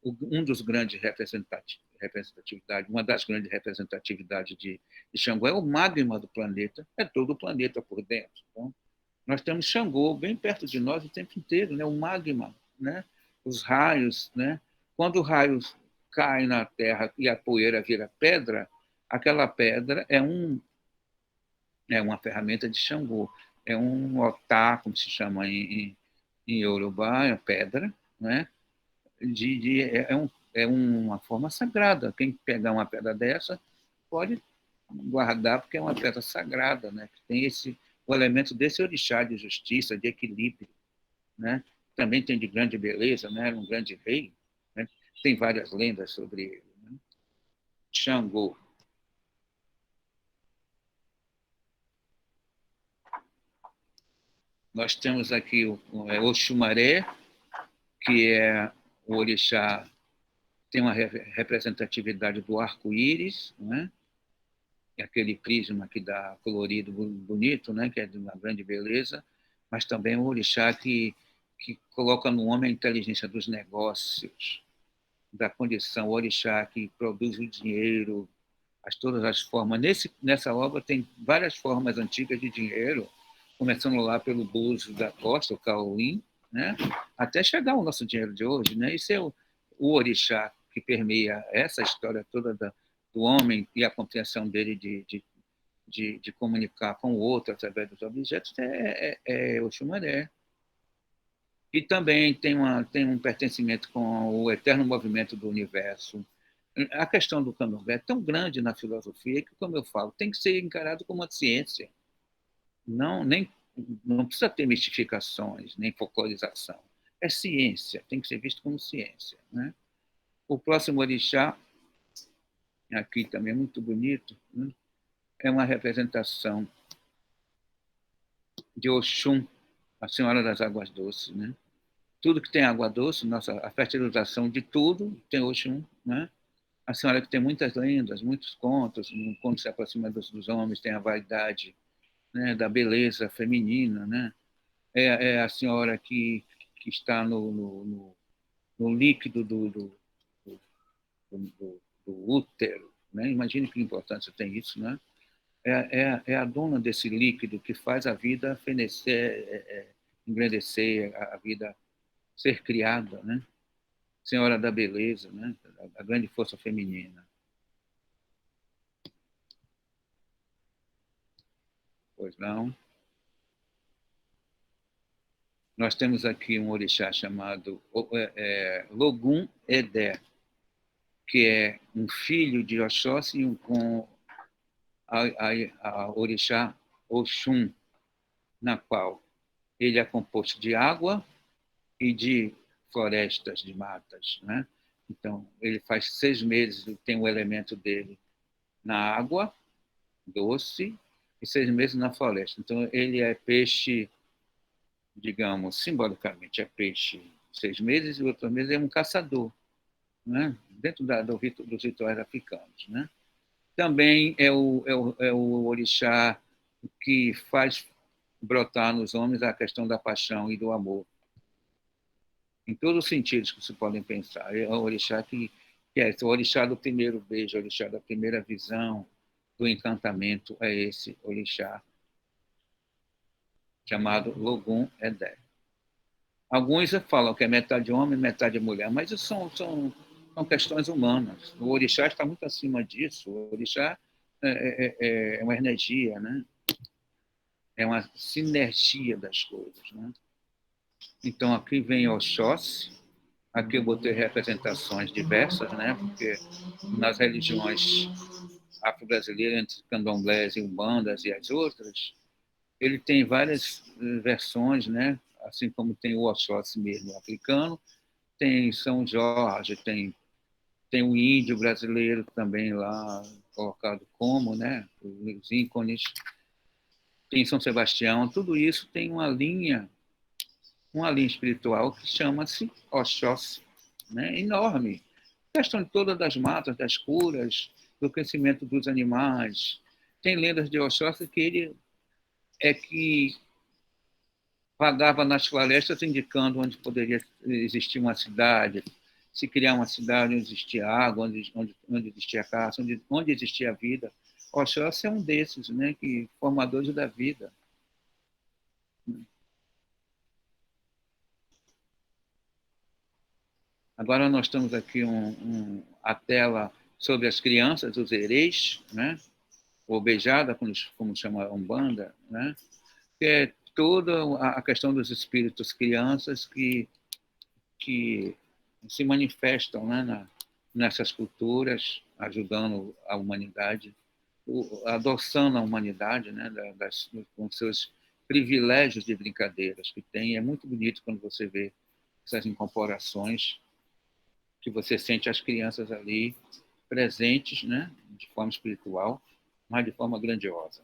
Um dos grandes representatividades, uma das grandes representatividades de Xangô é o magma do planeta, é todo o planeta por dentro. Então, nós temos Xangô bem perto de nós o tempo inteiro, né? O magma, né? Os raios, né? Quando o raio cai na terra e a poeira vira pedra, aquela pedra é uma ferramenta de Xangô, é um otá, como se chama em Yorubá, é pedra, né? É uma forma sagrada. Quem pegar uma pedra dessa pode guardar, porque é uma pedra sagrada, né? Tem o elemento desse orixá de justiça, de equilíbrio, né? Também tem de grande beleza, né? Era um grande rei, né? Tem várias lendas sobre ele, né? Xangô. Nós temos aqui o Oxumaré, que é o orixá, tem uma representatividade do arco-íris, né? Aquele prisma que dá colorido bonito, né? Que é de uma grande beleza, mas também o orixá que coloca no homem a inteligência dos negócios, da condição, o orixá que produz o dinheiro, todas as formas. Nessa obra tem várias formas antigas de dinheiro, começando lá pelo Búzios da Costa, o Cauim, né? Até chegar ao nosso dinheiro de hoje, né? Isso é o orixá que permeia essa história toda do homem e a compreensão dele de comunicar com o outro através dos objetos é o Xumaré. E também tem um pertencimento com o eterno movimento do universo. A questão do candomblé é tão grande na filosofia que, como eu falo, tem que ser encarado como uma ciência. Não precisa ter mistificações, nem folclorização. É ciência, tem que ser visto como ciência, né? O próximo orixá, aqui também é muito bonito, né? É uma representação de Oxum, a Senhora das Águas Doces, né? Tudo que tem água doce, a fertilização de tudo tem Oxum, né? A senhora que tem muitas lendas, muitos contos, quando se aproxima dos homens, tem a vaidade, né, da beleza feminina, né? É a senhora que está no líquido do útero, né? Imagine que importância tem isso, né? É a dona desse líquido que faz a vida fenecer, engrandecer, a vida ser criada, né? Senhora da beleza, né? A grande força feminina. Pois não. Nós temos aqui um orixá chamado Logum Edé, que é um filho de Oxóssi com a orixá Oxum, na qual ele é composto de água e de florestas, de matas, né? Então, ele faz 6 meses, tem o elemento dele na água doce e 6 meses na floresta. Então, ele é peixe, digamos, simbolicamente é peixe 6 meses e outros meses é um caçador, né? Dentro dos rituais africanos, né? Também é o orixá que faz brotar nos homens a questão da paixão e do amor, em todos os sentidos que se podem pensar. É o orixá que é o orixá do primeiro beijo, o orixá da primeira visão, do encantamento, é esse orixá chamado Logum Edé. Alguns falam que é metade homem, metade mulher, mas isso são questões humanas. O orixá está muito acima disso. O orixá é uma energia, né? É uma sinergia das coisas, né? Então, aqui vem Oxóssi. Aqui eu botei representações diversas, né? Porque nas religiões afro-brasileiras, entre candomblés e umbandas e as outras, ele tem várias versões, né? Assim como tem o Oxóssi mesmo africano, tem São Jorge, tem o índio brasileiro também lá colocado como, né? Os ícones, tem São Sebastião, tudo isso tem uma linha uma linha espiritual que chama-se Oxóssi, né? Enorme. A questão de todas as matas, das curas, do crescimento dos animais. Tem lendas de Oxóssi que ele é que vagava nas florestas indicando onde poderia existir uma cidade, se criar uma cidade onde existia água, onde existia caça, onde existia vida. Oxóssi é um desses, né, que formadores da vida. Agora nós estamos aqui a tela sobre as crianças, os ereis, né, ou beijada, como chama a Umbanda, né, que é toda a questão dos espíritos crianças que se manifestam, né, nessas culturas, ajudando a humanidade, adoçando a humanidade, né, com seus privilégios de brincadeiras que tem. É muito bonito quando você vê essas incorporações, que você sente as crianças ali presentes, né, de forma espiritual, mas de forma grandiosa.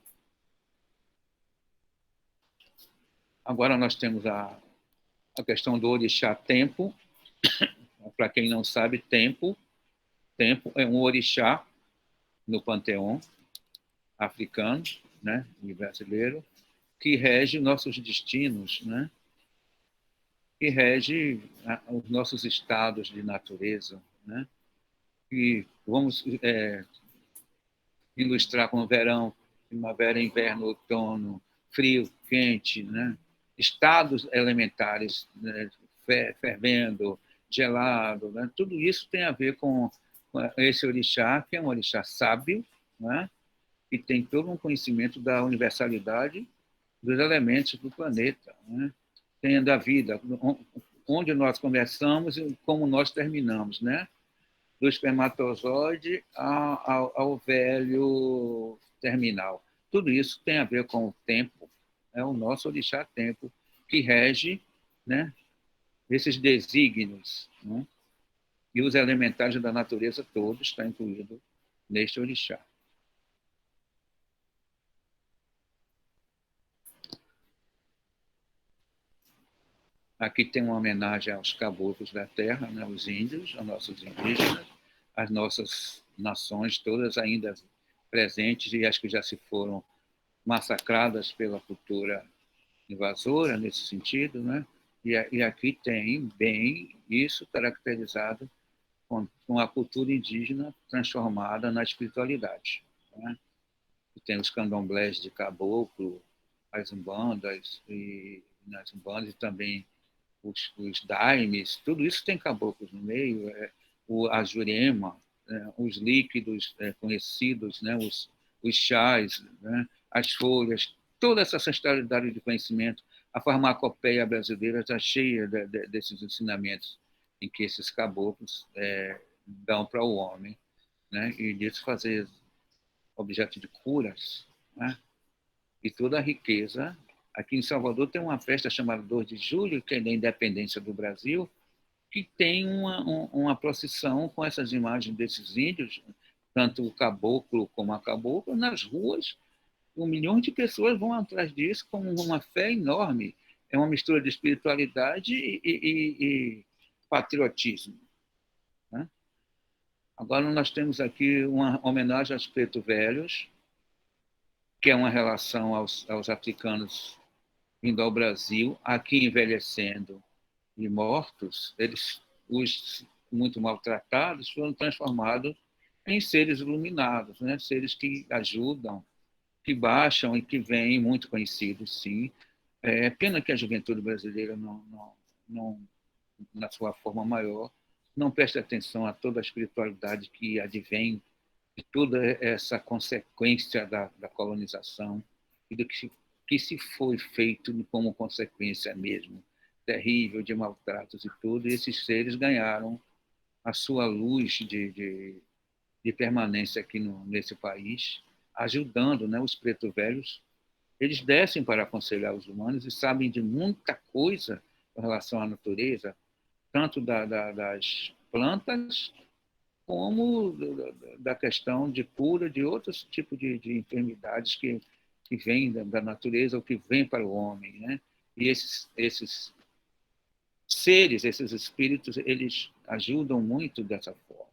Agora nós temos a questão do orixá tempo. Para quem não sabe, tempo é um orixá no panteão africano, né, e brasileiro, que rege nossos destinos, né, que rege os nossos estados de natureza, né, que vamos ilustrar com verão, primavera, inverno, outono, frio, quente, né, estados elementares, né, fervendo, gelado, né, tudo isso tem a ver com esse orixá, que é um orixá sábio, né, que tem todo um conhecimento da universalidade dos elementos do planeta, né? Tem da vida, onde nós começamos e como nós terminamos, né? Do espermatozoide ao velho terminal. Tudo isso tem a ver com o tempo, é o nosso orixá tempo, que rege, né, esses desígnios, né? E os elementares da natureza todos está incluído neste orixá. Aqui tem uma homenagem aos caboclos da terra, né, os índios, aos nossos indígenas, as nossas nações todas ainda presentes e as que já se foram massacradas pela cultura invasora nesse sentido, né? E aqui tem bem isso caracterizado com a cultura indígena transformada na espiritualidade, né? E tem os candomblés de caboclo, as umbandas e nas umbandas e também os daimes, tudo isso tem caboclos no meio, a jurema, os líquidos conhecidos, né, os chás, né, as folhas, toda essa ancestralidade de conhecimento. A farmacopeia brasileira está cheia desses ensinamentos em que esses caboclos dão para o homem, né, e disso fazer objeto de curas, né, e toda a riqueza. Aqui em Salvador tem uma festa chamada 2 de Julho, que é da independência do Brasil, que tem uma procissão com essas imagens desses índios, tanto o caboclo como a cabocla, nas ruas. 1 milhão de pessoas vão atrás disso com uma fé enorme. É uma mistura de espiritualidade e patriotismo, né? Agora nós temos aqui uma homenagem aos preto velhos, que é uma relação aos africanos vindo ao Brasil, aqui envelhecendo e mortos, os muito maltratados, foram transformados em seres iluminados, né? Seres que ajudam, que baixam e que vêm, muito conhecidos, sim. É pena que a juventude brasileira, não, na sua forma maior, não preste atenção a toda a espiritualidade que advém de toda essa consequência da colonização e do que se foi feito como consequência mesmo, terrível, de maltratos e tudo, e esses seres ganharam a sua luz de permanência aqui nesse país, ajudando, né, os preto velhos. Eles descem para aconselhar os humanos e sabem de muita coisa em relação à natureza, tanto das plantas como da questão de cura de outros tipos de enfermidades que vêm da natureza ou que vêm para o homem, né? E esses seres, esses espíritos, eles ajudam muito dessa forma.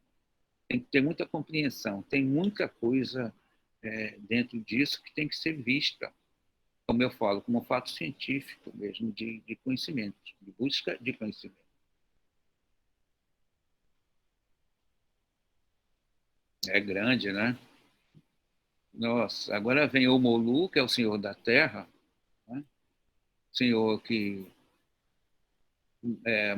Tem que ter muita compreensão, tem muita coisa dentro disso que tem que ser vista, como eu falo, como um fato científico mesmo, de conhecimento, de busca de conhecimento. É grande, né? Nossa, agora vem o Molu, que é o senhor da Terra, né? Senhor que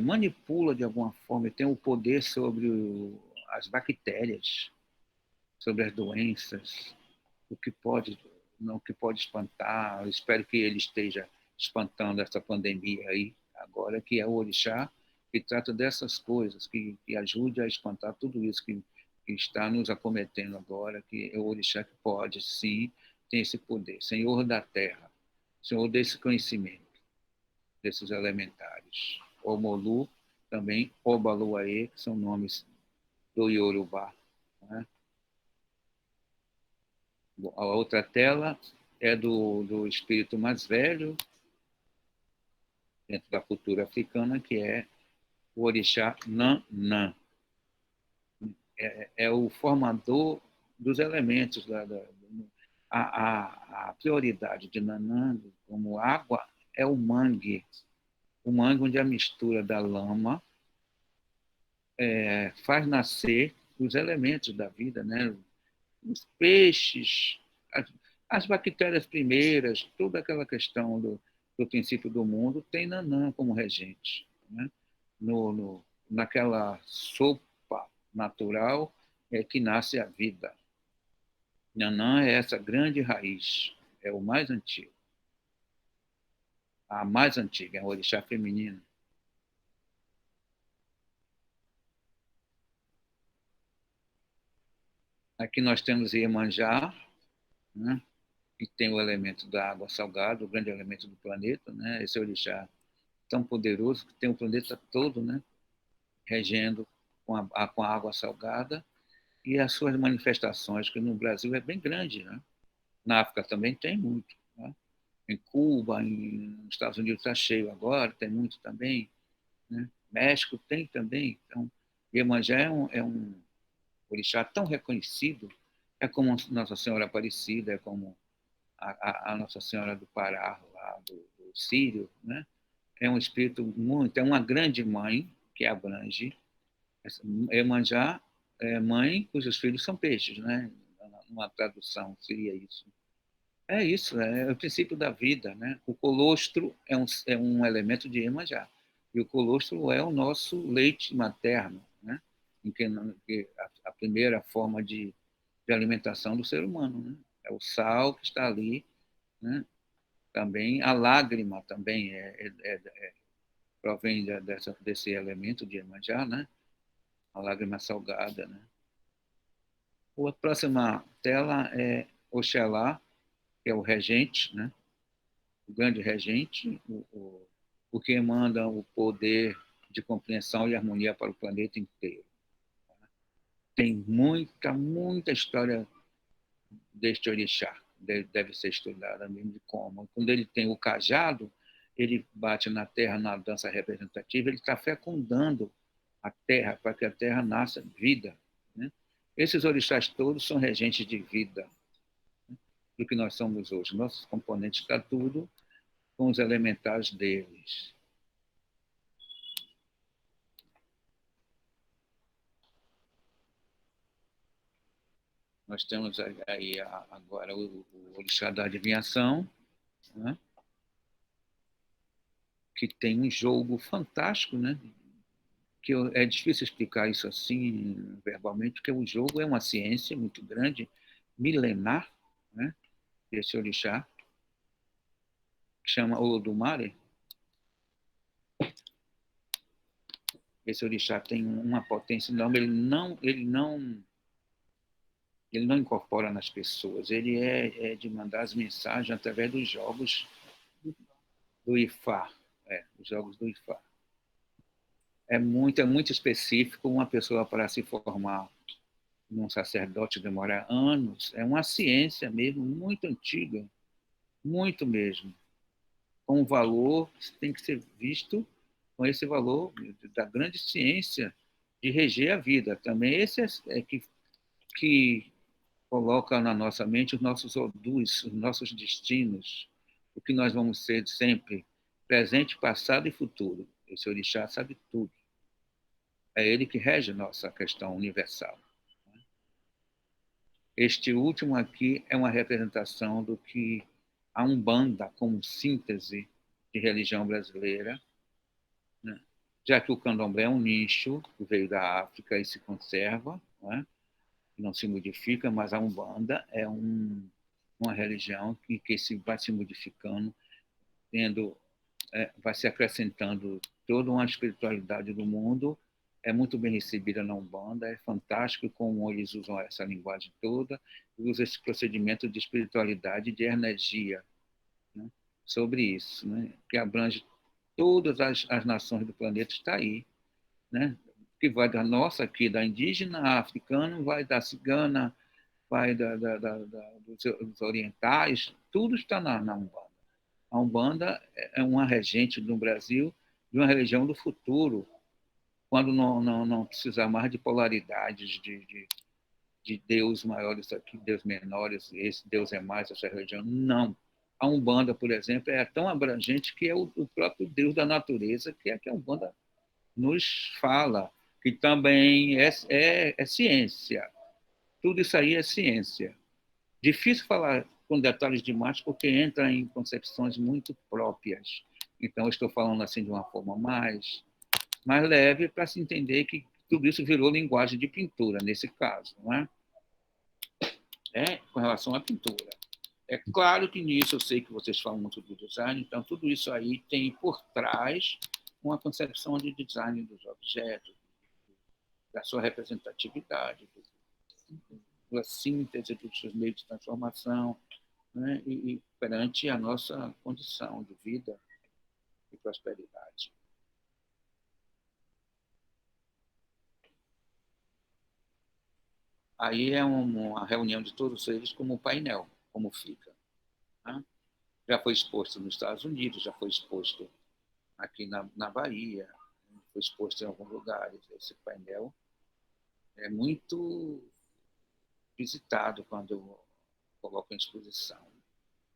manipula de alguma forma, tem o poder sobre as bactérias, sobre as doenças, o que pode, não, o que pode espantar. Eu espero que ele esteja espantando essa pandemia aí, agora, que é o orixá, que trata dessas coisas, que ajude a espantar tudo isso que está nos acometendo agora, que é o orixá que pode, sim, tem esse poder. Senhor da terra, Senhor desse conhecimento, desses elementares. Omolu, também Obaluaê, que são nomes do Yorubá. Né? A outra tela é do espírito mais velho, dentro da cultura africana, que é o orixá Nanã. É o formador dos elementos. A prioridade de Nanã, como água, é o mangue. O mangue, onde a mistura da lama faz nascer os elementos da vida, né? Os peixes, as bactérias primeiras, toda aquela questão do princípio do mundo, tem Nanã como regente. Né? Naquela sopa natural é que nasce a vida. Nanã é essa grande raiz, é o mais antigo. A mais antiga, é o orixá feminino. Aqui nós temos Iemanjá, né? Que tem o elemento da água salgada, o grande elemento do planeta, né? Esse orixá tão poderoso que tem o planeta todo, né? Regendo com a água salgada e as suas manifestações, que no Brasil é bem grande, né? Na África também tem muito, né? Em Cuba, nos Estados Unidos está cheio agora, tem muito também, né? México tem também. Então, Iemanjá é um orixá tão reconhecido, é como Nossa Senhora Aparecida, é como a Nossa Senhora do Pará, lá do Sírio, né? É um espírito muito, é uma grande mãe que abrange. Iemanjá é mãe cujos filhos são peixes, né? Uma tradução seria isso. É isso, é o princípio da vida, né? O colostro é um elemento de Iemanjá. E o colostro é o nosso leite materno, né? Em que a primeira forma de alimentação do ser humano, né? É o sal que está ali, né? Também a lágrima também provém desse elemento de Iemanjá, né? A lágrima salgada, né? A próxima tela é Oxalá, que é o regente, né? O grande regente, o que emana o poder de compreensão e harmonia para o planeta inteiro. Tem muita história deste orixá, deve ser estudada mesmo de como. Quando ele tem o cajado, ele bate na terra na dança representativa, ele está fecundando a terra para que a terra nasça vida. Né? Esses orixás todos são regentes de vida, né? Do que nós somos hoje. Nossos componentes está tudo com os elementares deles. Nós temos aí agora o orixá da adivinhação, né? Que tem um jogo fantástico, né? Que é difícil explicar isso assim verbalmente, porque o jogo é uma ciência muito grande, milenar, né? Esse orixá, que chama Olodumare. Esse orixá tem uma potência enorme, ele não incorpora nas pessoas, ele é de mandar as mensagens através dos jogos do Ifá, os jogos do Ifá. É muito específico. Uma pessoa para se formar num sacerdote demora anos. É uma ciência mesmo, muito antiga, muito mesmo. Com um valor que tem que ser visto com esse valor da grande ciência de reger a vida. Também esse é que coloca na nossa mente os nossos odus, os nossos destinos, o que nós vamos ser sempre, presente, passado e futuro. Esse orixá sabe tudo. É ele que rege a nossa questão universal. Este último aqui é uma representação do que a Umbanda, como síntese de religião brasileira, né? Já que o candomblé é um nicho que veio da África e se conserva, não se modifica, mas a Umbanda é uma religião que vai se modificando, vai se acrescentando toda uma espiritualidade do mundo. É muito bem recebida na Umbanda, é fantástico como eles usam essa linguagem toda, e usam esse procedimento de espiritualidade, de energia, né, sobre isso, né, que abrange todas as nações do planeta, está aí, né, que vai da nossa aqui, da indígena, africana, vai da cigana, vai dos orientais, tudo está na Umbanda. A Umbanda é uma regente no Brasil de uma religião do futuro, quando não precisar mais de polaridades, de Deus maiores aqui, Deus menores, esse Deus é mais, essa religião. Não. A Umbanda, por exemplo, é tão abrangente que é o próprio Deus da natureza, que é que a Umbanda nos fala, que também é ciência. Tudo isso aí é ciência. Difícil falar com detalhes demais, porque entra em concepções muito próprias. Então, eu estou falando assim de uma forma mais leve, para se entender que tudo isso virou linguagem de pintura, nesse caso, não é? Com relação à pintura. É claro que nisso eu sei que vocês falam muito do design, então tudo isso aí tem por trás uma concepção de design dos objetos, da sua representatividade, da síntese dos seus meios de transformação, né? E perante a nossa condição de vida e prosperidade. Aí é uma reunião de todos eles como painel, como fica. Né? Já foi exposto nos Estados Unidos, já foi exposto aqui na Bahia, foi exposto em alguns lugares. Esse painel é muito visitado quando coloca em exposição.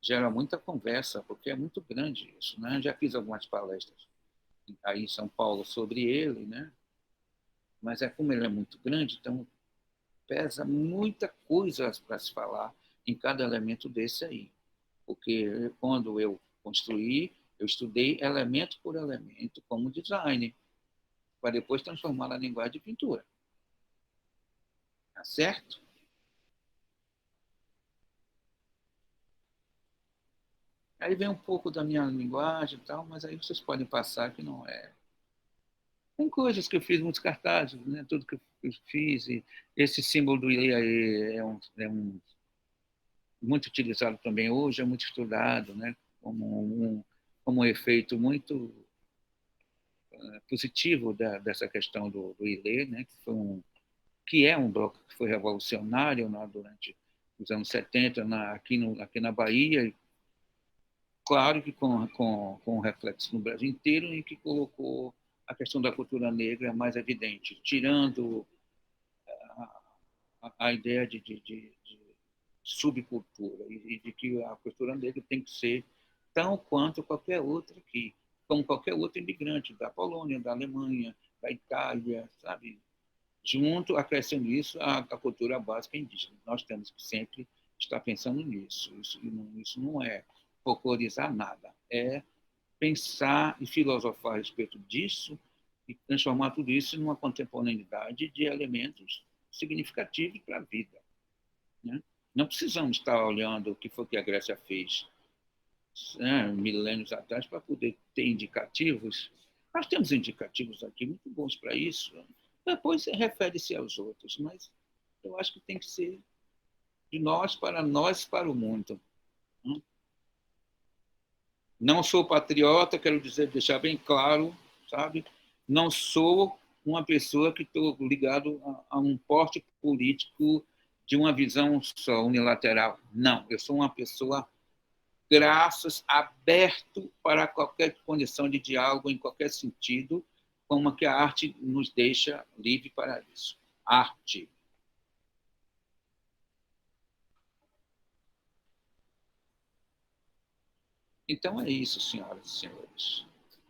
Gera muita conversa, porque é muito grande isso. Né? Já fiz algumas palestras aí em São Paulo sobre ele, né? Mas como ele é muito grande, então pesa muita coisa para se falar em cada elemento desse aí. Porque quando eu construí, eu estudei elemento por elemento como design, para depois transformar na linguagem de pintura. Tá certo? Aí vem um pouco da minha linguagem e tal, mas aí vocês podem passar que não é. Tem coisas que eu fiz, muitos cartazes, né? Tudo que eu fiz. E esse símbolo do Ilê aí é muito utilizado também hoje, é muito estudado, né? Como um efeito muito positivo dessa questão do Ilê, né? Que é um bloco que foi revolucionário, né? Durante os anos 70 aqui na Bahia, claro que com reflexo no Brasil inteiro, e que colocou a questão da cultura negra mais evidente, tirando a ideia de subcultura, e de que a cultura negra tem que ser tão quanto qualquer outra aqui, como qualquer outro imigrante da Polônia, da Alemanha, da Itália, sabe? Junto, acrescendo isso, a cultura básica indígena. Nós temos que sempre estar pensando nisso. Isso não é folclorizar nada, é pensar e filosofar a respeito disso e transformar tudo isso numa contemporaneidade de elementos significativos para a vida. Né? Não precisamos estar olhando o que foi que a Grécia fez, né, milênios atrás, para poder ter indicativos. Nós temos indicativos aqui muito bons para isso. Depois refere-se aos outros, mas eu acho que tem que ser de nós, para o mundo. Não sou patriota, quero dizer, deixar bem claro, sabe? Não sou uma pessoa que estou ligado a um porte político de uma visão só unilateral. Não, eu sou uma pessoa graças, aberto para qualquer condição de diálogo em qualquer sentido, como que a arte nos deixa livre para isso. Arte. Então é isso, senhoras e senhores.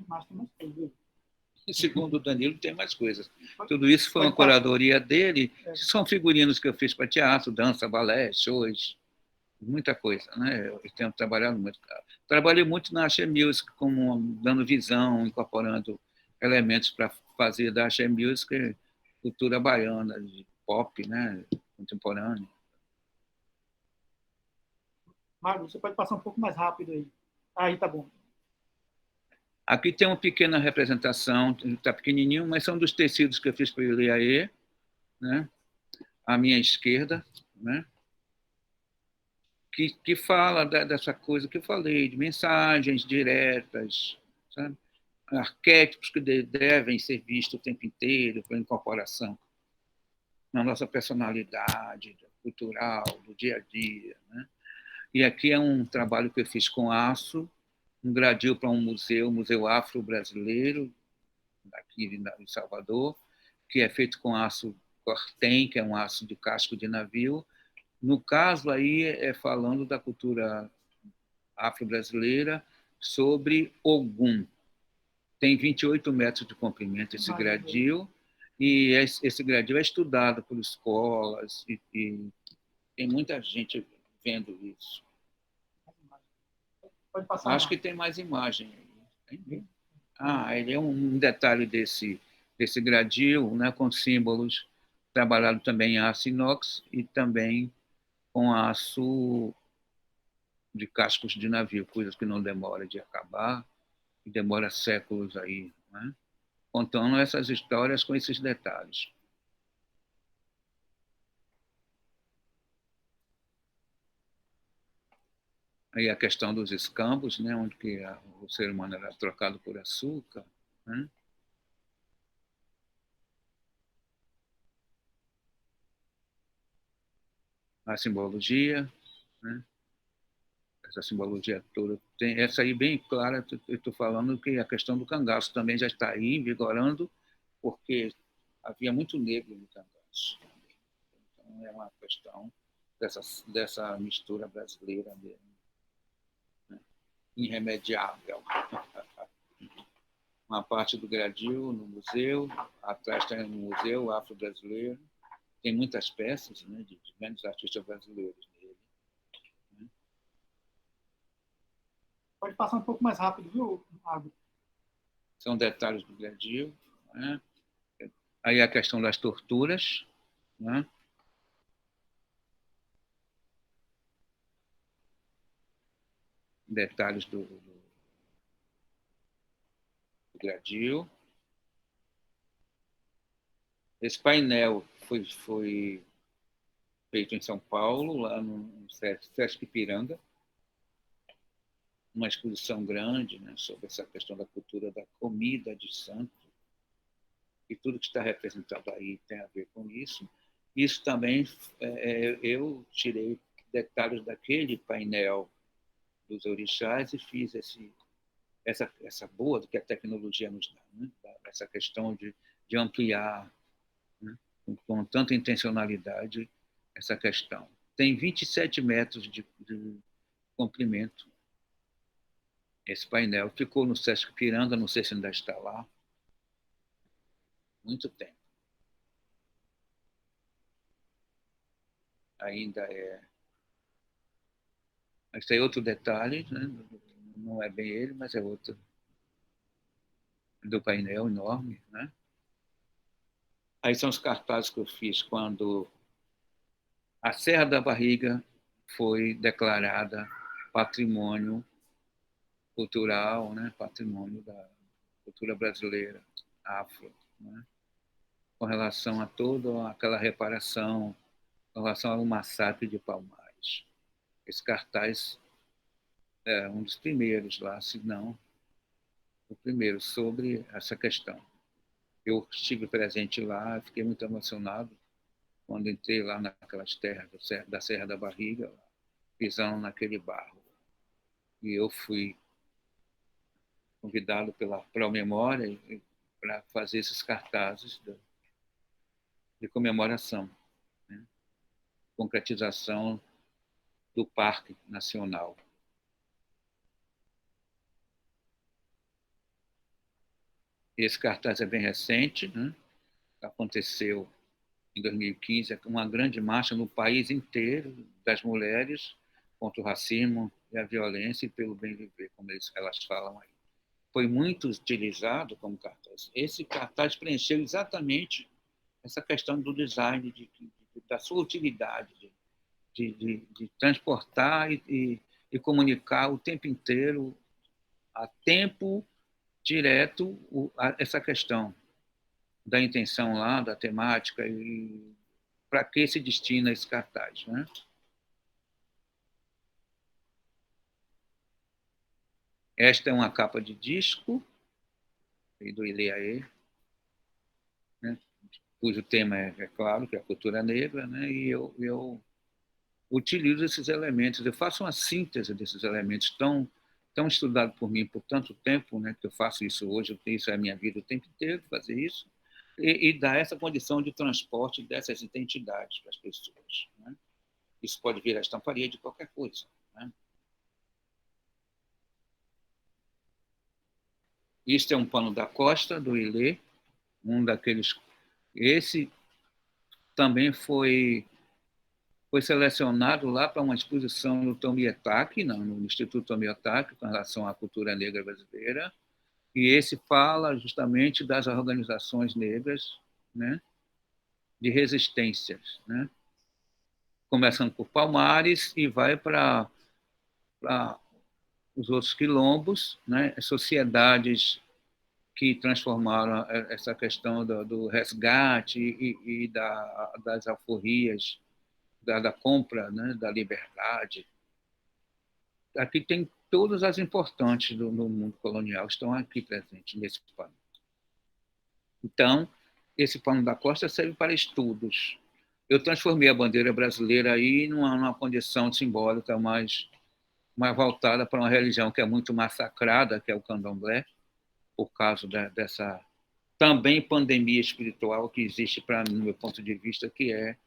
Mas tem mais coisa, viu? E, segundo o Danilo, tem mais coisas. Tudo isso foi uma curadoria dele. São figurinos que eu fiz para teatro, dança, balé, shows, muita coisa, né? Eu tenho trabalhado muito. Trabalhei muito na Axé Music, como dando visão, incorporando elementos para fazer da Axé Music cultura baiana, de pop, né? Contemporânea. Magno, você pode passar um pouco mais rápido aí. Aí tá bom. Aqui tem uma pequena representação, está pequenininho, mas são dos tecidos que eu fiz para o Iliaê, né? À minha esquerda, né? Que fala dessa coisa que eu falei, de mensagens diretas, sabe? Arquétipos que devem ser vistos o tempo inteiro para incorporação na nossa personalidade cultural, do dia a dia. Né? E aqui é um trabalho que eu fiz com aço, um gradil para um museu, o Museu Afro-Brasileiro, aqui em Salvador, que é feito com aço cortem, que é um aço de casco de navio. No caso aí é falando da cultura afro-brasileira sobre Ogum. Tem 28 metros de comprimento esse gradil, e esse gradil é estudado por escolas, e tem muita gente vendo isso. Pode passar. Acho que tem mais imagem aí. Ele é um detalhe desse gradil, né, com símbolos, trabalhado também em aço inox e também com aço de cascos de navio, coisas que não demora de acabar, e demora séculos aí, né? Contando essas histórias com esses detalhes. Aí a questão dos escambos, né, onde que o ser humano era trocado por açúcar, né? A simbologia, né? Essa simbologia toda. Tem essa aí bem clara, eu estou falando que a questão do cangaço também já está aí, vigorando, porque havia muito negro no cangaço. Então, é uma questão dessa mistura brasileira mesmo, né? Irremediável. Uma parte do gradil no museu, atrás tem um museu afro-brasileiro, tem muitas peças, né, de grandes artistas brasileiros nele. Né? Pode passar um pouco mais rápido, viu, Magno? São detalhes do gradil. Né? Aí a questão das torturas, né? Detalhes do gradil. Esse painel foi feito em São Paulo, lá no Sesc Ipiranga, uma exposição grande, né, sobre essa questão da cultura da comida de santo, e tudo que está representado aí tem a ver com isso. Isso também, eu tirei detalhes daquele painel dos orixás e fiz essa boa do que a tecnologia nos dá, né? Essa questão de ampliar, né? Com tanta intencionalidade, essa questão. Tem 27 metros de comprimento esse painel. Ficou no Sesc Piranga, não sei se ainda está lá. Muito tempo. Ainda é. Esse é outro detalhe, né? Não é bem ele, mas é outro do painel enorme, né? Aí são os cartazes que eu fiz quando a Serra da Barriga foi declarada patrimônio cultural, né? Patrimônio da cultura brasileira, afro, né? Com relação a toda aquela reparação, com relação ao massacre de Palmares. Esse cartaz é um dos primeiros lá, se não o primeiro, sobre essa questão. Eu estive presente lá, fiquei muito emocionado quando entrei lá naquelas terras da Serra da Barriga, pisando naquele barro. e eu fui convidado pela Promemória para fazer esses cartazes de comemoração, né? Concretização do Parque Nacional. Esse cartaz é bem recente, né? Aconteceu em 2015 uma grande marcha no país inteiro das mulheres contra o racismo e a violência e pelo bem viver, como elas falam aí. Foi muito utilizado como cartaz. Esse cartaz preencheu exatamente essa questão do design, da sua utilidade, de transportar e comunicar o tempo inteiro, a tempo direto, essa questão da intenção lá, da temática e para que se destina esse cartaz, né? Esta é uma capa de disco do Ileaê, né? Cujo tema é claro, que é a cultura negra, né? E eu utilizo esses elementos, eu faço uma síntese desses elementos tão estudado por mim por tanto tempo, né? Que eu faço isso hoje, isso é a minha vida o tempo inteiro, fazer isso, e dar essa condição de transporte dessas identidades para as pessoas, né? Isso pode vir a estamparia de qualquer coisa, né? Este é um pano da Costa, do Ilê, um daqueles. Esse também foi selecionado lá para uma exposição no Tomiotaki, no Instituto Tomiotaki, com relação à cultura negra brasileira. E esse fala justamente das organizações negras, né, de resistências, né, começando por Palmares e vai para os outros quilombos, né, sociedades que transformaram essa questão do resgate e das alforrias, da compra, né, da liberdade. Aqui tem todas as importantes do mundo colonial, estão aqui presentes nesse pano. Então, esse pano da Costa serve para estudos. Eu transformei a bandeira brasileira aí numa condição simbólica mais voltada para uma religião que é muito massacrada, que é o candomblé, por causa dessa também pandemia espiritual que existe, no meu ponto de vista, que é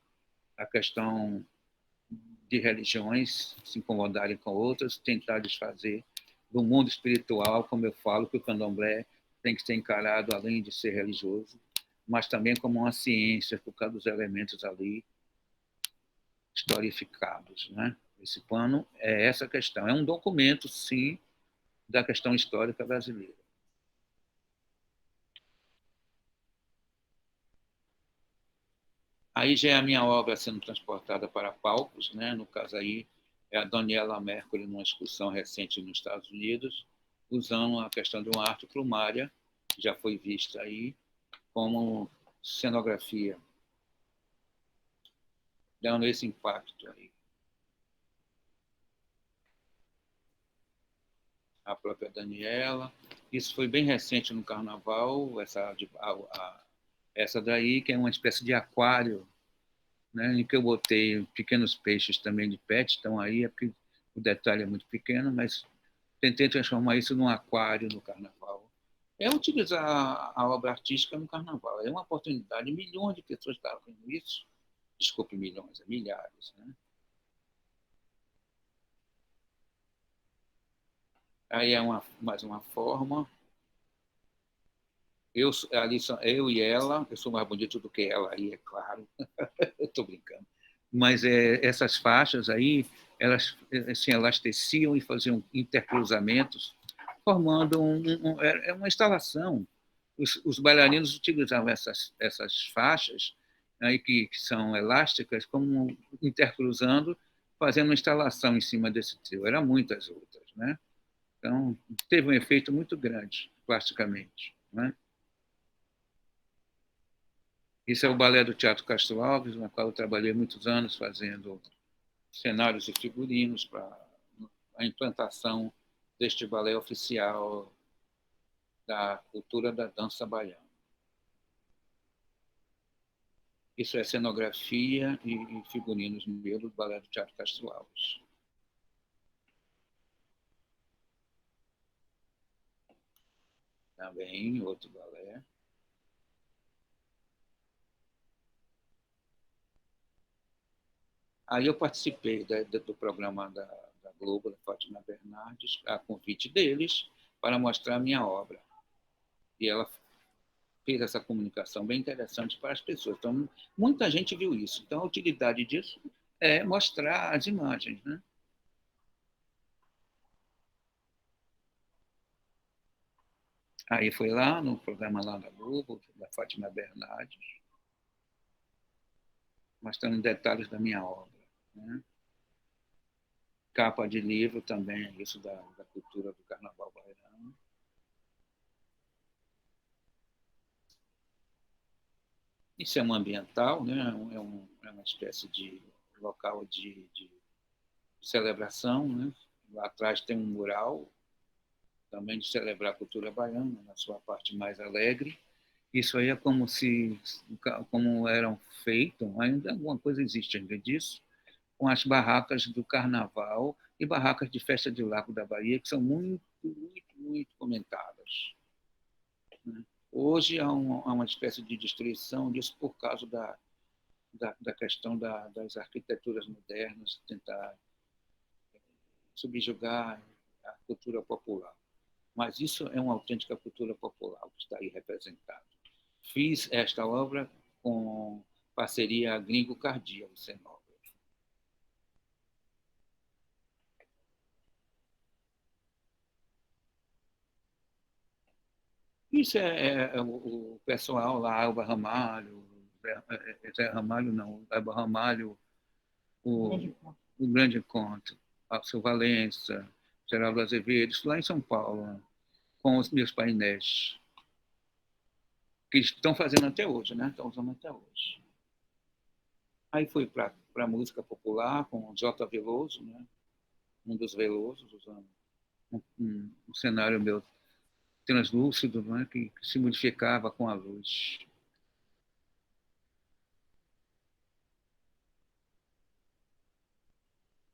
a questão de religiões se incomodarem com outras, tentar desfazer do mundo espiritual, como eu falo, que o candomblé tem que ser encarado, além de ser religioso, mas também como uma ciência, por causa dos elementos ali historificados, né? Esse pano é essa questão. É um documento, sim, da questão histórica brasileira. Aí já é a minha obra sendo transportada para palcos, né? No caso aí é a Daniela Mercury numa excursão recente nos Estados Unidos, usando a questão de uma arte plumária, que já foi vista aí, como cenografia, dando esse impacto aí. A própria Daniela. Isso foi bem recente no Carnaval, essa daí, que é uma espécie de aquário, né, em que eu botei pequenos peixes também de pet, estão aí, é porque o detalhe é muito pequeno, mas tentei transformar isso num aquário no Carnaval. É utilizar a obra artística no Carnaval. É uma oportunidade, milhões de pessoas estavam vendo isso. Desculpe, milhões, milhares, né? Aí é mais uma forma. Ali são eu e ela, eu sou mais bonito do que ela, aí é claro, eu estou brincando. Mas essas faixas aí, elas se elasteciam e faziam intercruzamentos, formando uma instalação. Os bailarinos utilizavam essas faixas aí que são elásticas como intercruzando, fazendo uma instalação em cima desse trio. Eram muitas outras, né? Então, teve um efeito muito grande, plasticamente, né? Isso é o balé do Teatro Castro Alves, na qual eu trabalhei muitos anos fazendo cenários e figurinos para a implantação deste balé oficial da cultura da dança baiana. Isso é cenografia e figurinos meu do balé do Teatro Castro Alves. também, outro balé. Aí eu participei do programa da Globo, da Fátima Bernardes, a convite deles, para mostrar a minha obra. E ela fez essa comunicação bem interessante para as pessoas. Então, muita gente viu isso. Então, a utilidade disso é mostrar as imagens, né? Aí foi lá no programa lá da Globo, da Fátima Bernardes, mostrando detalhes da minha obra, né? Capa de livro também, isso da cultura do Carnaval baiano. Isso é um ambiental, né? É uma espécie de local de celebração, né? Lá atrás tem um mural também de celebrar a cultura baiana, na sua parte mais alegre. Isso aí é como eram feitos, ainda alguma coisa existe ainda disso, com as barracas do Carnaval e barracas de festa de Lago da Bahia, que são muito, muito, muito comentadas. Hoje há uma espécie de destruição disso por causa da questão das arquiteturas modernas, tentar subjugar a cultura popular. Mas isso é uma autêntica cultura popular que está aí representada. Fiz esta obra com parceria Gringo Cardia, o cenógrafo. Isso é o pessoal lá, Elba Ramalho, Zé Ramalho não, Elba Ramalho, o Grande Encontro, Alceu Valença, Geraldo Azevedo, isso lá em São Paulo, né? Com os meus painéis, que estão fazendo até hoje, né? Estão usando até hoje. Aí fui para a música popular com o J. Veloso, né? Um dos Velosos, usando um cenário meu translúcido, né? que se modificava com a luz.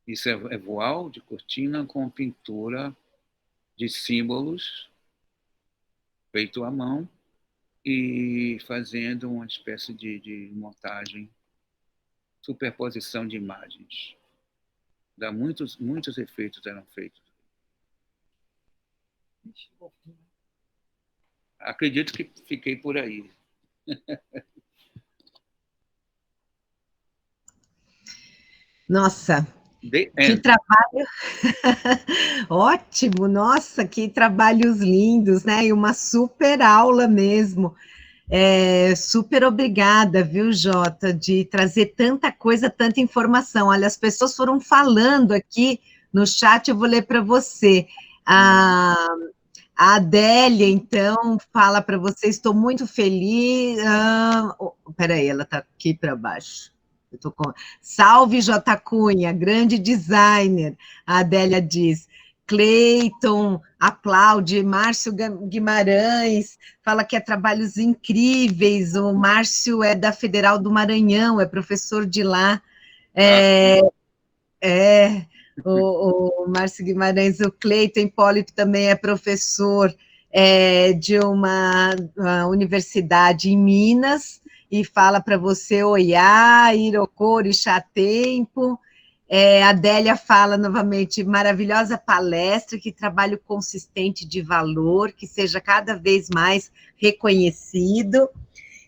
Isso é voal de cortina com pintura de símbolos feito à mão e fazendo uma espécie de montagem, superposição de imagens. Muitos efeitos eram feitos. Acredito que fiquei por aí. Nossa, que trabalho ótimo, nossa, que trabalhos lindos, né? E uma super aula mesmo. Super obrigada, viu, Jota, de trazer tanta coisa, tanta informação. Olha, as pessoas foram falando aqui no chat, eu vou ler para você. A Adélia, então, fala para você, estou muito feliz. Peraí, ela está aqui para baixo. Salve, J. Cunha, grande designer. A Adélia diz. Cleiton, aplaude. Márcio Guimarães fala que é trabalhos incríveis. O Márcio é da Federal do Maranhão, é professor de lá. O Márcio Guimarães, o Cleiton Hipólito também é professor de uma universidade em Minas, e fala para você Oiá, Irocor, Ixatempo. A Adélia fala novamente, maravilhosa palestra, que trabalho consistente de valor, que seja cada vez mais reconhecido.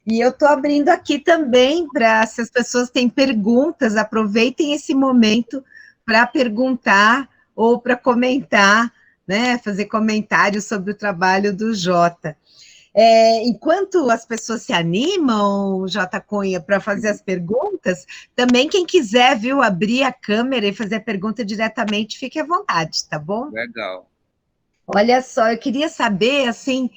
E eu estou abrindo aqui também para, se as pessoas têm perguntas, aproveitem esse momento para perguntar ou para comentar, né, fazer comentários sobre o trabalho do Jota. Enquanto as pessoas se animam, Jota Cunha, para fazer as perguntas, também quem quiser, viu, abrir a câmera e fazer a pergunta diretamente, fique à vontade, tá bom? Legal. Olha só, eu queria saber, assim,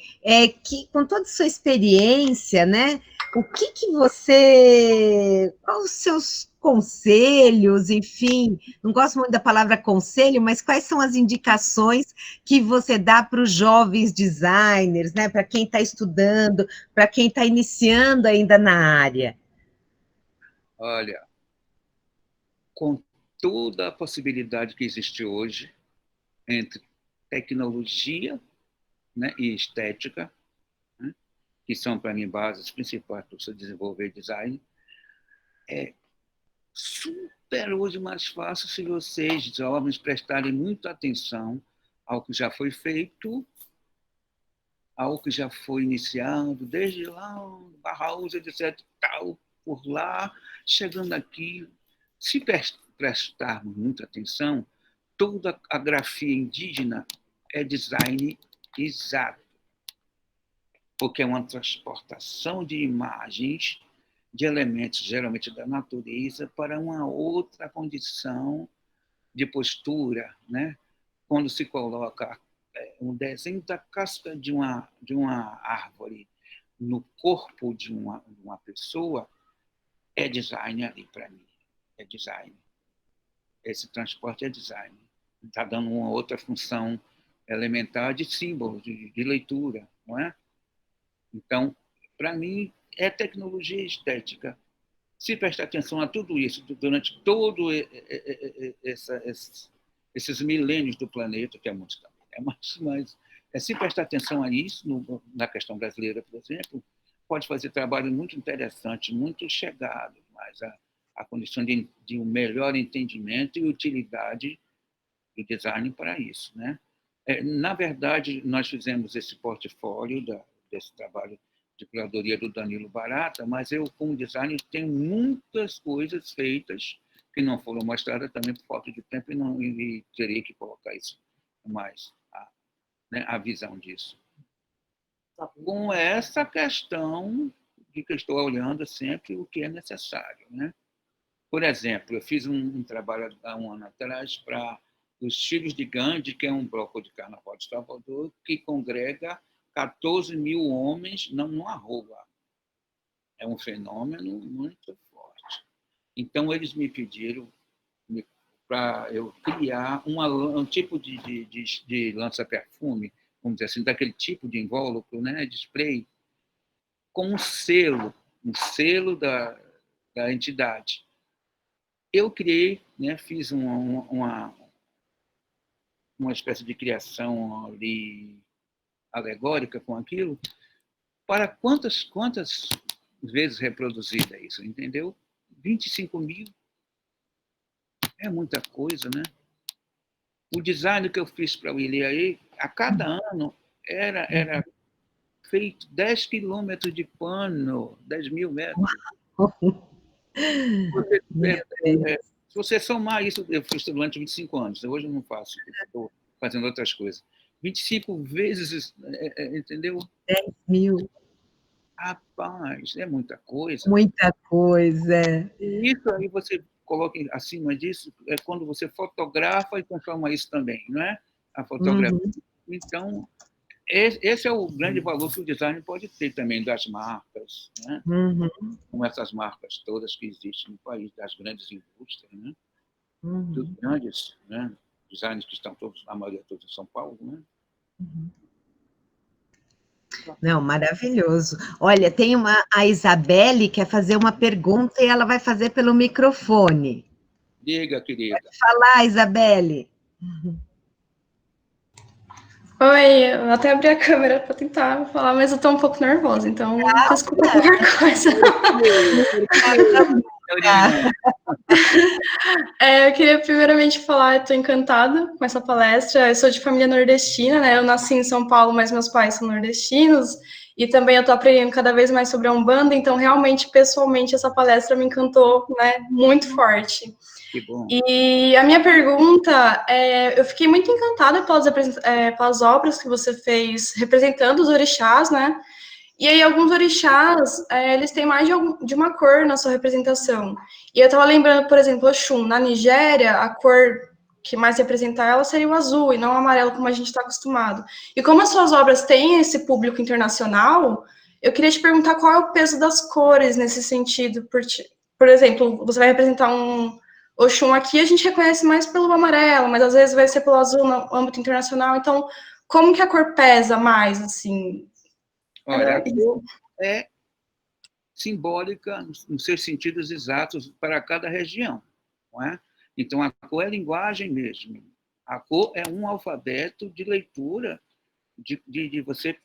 que com toda a sua experiência, né, o que você, quais os seus conselhos, enfim, não gosto muito da palavra conselho, mas quais são as indicações que você dá para os jovens designers, né, para quem está estudando, para quem está iniciando ainda na área? Olha, com toda a possibilidade que existe hoje entre tecnologia né, e estética, né, que são, para mim, bases principais para você desenvolver design. É super hoje mais fácil se vocês, jovens, prestarem muita atenção ao que já foi feito, ao que já foi iniciado, desde lá, Barraús, etc., tal, por lá, chegando aqui. Se prestarmos muita atenção, toda a grafia indígena é design exato, porque é uma transportação de imagens, de elementos, geralmente da natureza, para uma outra condição de postura, né? Quando se coloca um desenho da casca de uma árvore no corpo de uma pessoa, é design ali para mim, é design. Esse transporte é design. Está dando uma outra função elementar de símbolo, de leitura, não é? Então, para mim, é tecnologia estética. Se prestar atenção a tudo isso durante todo esses milênios do planeta, que é muito também, mas se prestar atenção a isso, na questão brasileira, por exemplo, pode fazer trabalho muito interessante, muito chegado, mas a condição de um melhor entendimento e utilidade do design para isso, né? Na verdade, nós fizemos esse portfólio desse trabalho de curadoria do Danilo Barata, mas eu, como designer, tenho muitas coisas feitas que não foram mostradas também por falta de tempo e teria que colocar isso mais, a visão disso. Com essa questão de que eu estou olhando sempre o que é necessário, né? Por exemplo, eu fiz um trabalho há um ano atrás para os Filhos de Gandhi, que é um bloco de carnaval de Salvador, que congrega 14 mil homens numa rua. É um fenômeno muito forte. Então, eles me pediram para eu criar um tipo de lança-perfume, vamos dizer assim, daquele tipo de invólucro, né, de spray, com um selo da entidade. Eu criei, né, fiz uma espécie de criação ali alegórica com aquilo, para quantas vezes reproduzida isso, entendeu? 25 mil é muita coisa, né? O design que eu fiz para o Ilhaí, a cada ano era feito 10 quilômetros de pano, 10 mil metros. Se você somar isso, eu fiz durante 25 anos, hoje eu não faço, estou fazendo outras coisas. 25 vezes, entendeu? 10 mil. Rapaz, é muita coisa. Muita coisa. E isso aí você coloca acima disso, é quando você fotografa e transforma isso também, não é? A fotografia. Uhum. Então, esse é o grande valor que o design pode ter também das marcas, né? Uhum. Como essas marcas todas que existem no país, das grandes indústrias, né? Uhum. Dos grandes, né, designers que estão todos, a maioria todos em São Paulo, né? Uhum. Não, maravilhoso. Olha, tem a Isabelle quer fazer uma pergunta e ela vai fazer pelo microfone. Diga, querida. Pode falar, Isabelle. Oi, eu até abri a câmera para tentar falar, mas eu estou um pouco nervosa, então desculpa qualquer coisa. Eu queria primeiramente falar, estou encantada com essa palestra. Eu sou de família nordestina, né? Eu nasci em São Paulo, mas meus pais são nordestinos. E também eu estou aprendendo cada vez mais sobre a Umbanda, então realmente, pessoalmente, essa palestra me encantou, né? Muito forte. Que bom. E a minha pergunta eu fiquei muito encantada pelas obras que você fez representando os orixás, né? E aí, alguns orixás, eles têm mais de uma cor na sua representação. E eu estava lembrando, por exemplo, Oxum. Na Nigéria, a cor que mais representa ela seria o azul, e não o amarelo, como a gente está acostumado. E como as suas obras têm esse público internacional, eu queria te perguntar qual é o peso das cores nesse sentido. Por exemplo, você vai representar um Oxum aqui, a gente reconhece mais pelo amarelo, mas às vezes vai ser pelo azul no âmbito internacional. Então, como que a cor pesa mais, assim? Olha, a cor é simbólica nos seus sentidos exatos para cada região, não é? Então, a cor é linguagem mesmo. A cor é um alfabeto de leitura de você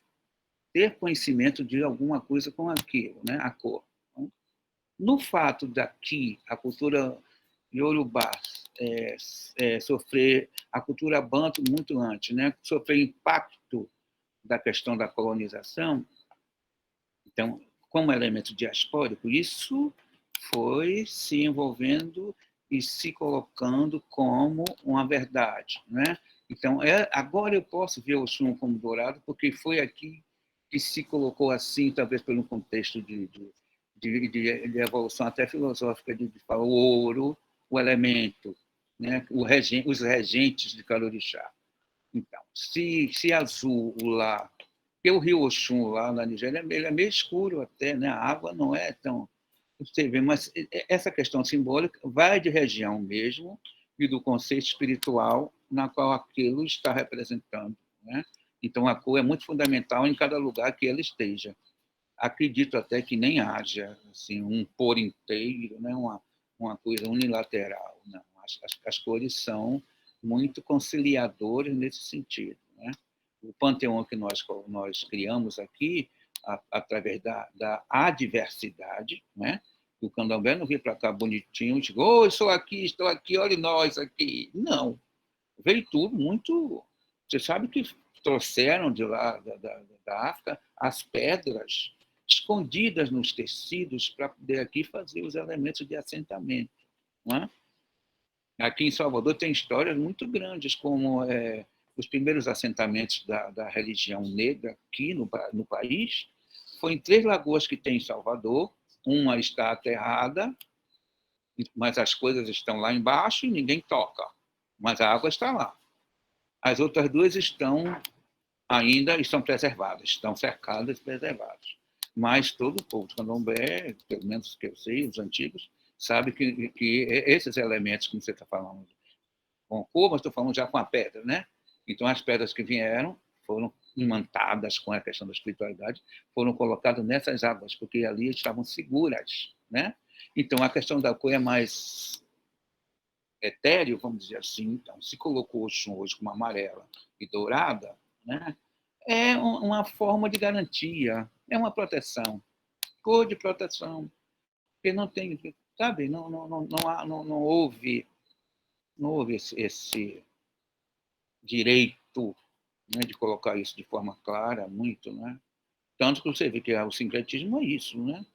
ter conhecimento de alguma coisa com aquilo, né? A cor. No fato daqui, a cultura iorubá sofrer, a cultura banto muito antes, né? Sofrer impacto da questão da colonização, então, como elemento diaspórico, isso foi se envolvendo e se colocando como uma verdade, né? Então, agora eu posso ver o Oxum como dourado, porque foi aqui que se colocou assim, talvez pelo contexto de evolução até filosófica, de falar o ouro, o elemento, né? Os regentes de Calorixá. Então, se azul lá, porque o rio Oxum lá na Nigéria ele é meio escuro até, né? A água não é tão... Você vê, mas essa questão simbólica vai de região mesmo e do conceito espiritual na qual aquilo está representando, né? Então, a cor é muito fundamental em cada lugar que ela esteja. Acredito até que nem haja assim, um por inteiro, né? Uma coisa unilateral. Não. As cores são muito conciliadoras nesse sentido, né? O panteão que nós criamos aqui, através da adversidade, né? O candomblé não veio para cá bonitinho, chegou, estou aqui, olhe nós aqui. Não. Veio tudo muito... Você sabe que trouxeram de lá, da África, as pedras escondidas nos tecidos para poder aqui fazer os elementos de assentamento. Não é? Aqui em Salvador tem histórias muito grandes, como os primeiros assentamentos da religião negra aqui no país. Foi em 3 lagoas que tem em Salvador. Uma está aterrada, mas as coisas estão lá embaixo e ninguém toca. Mas a água está lá. As outras 2 estão preservadas, estão cercadas e preservadas. Mas todo o povo de candomblé, pelo menos que eu sei, os antigos, sabe que esses elementos que você está falando com cor, mas estou falando já com a pedra, né? Então, as pedras que vieram foram imantadas com a questão da espiritualidade, foram colocadas nessas águas, porque ali estavam seguras, né? Então, a questão da cor é mais etéreo, vamos dizer assim. Então, se colocou o Oxum hoje como amarela e dourada, né? É uma forma de garantia, é uma proteção, cor de proteção, porque não tem, sabe, não houve esse direito, né, de colocar isso de forma clara, muito, né? Tanto que você vê que o sincretismo é isso, né?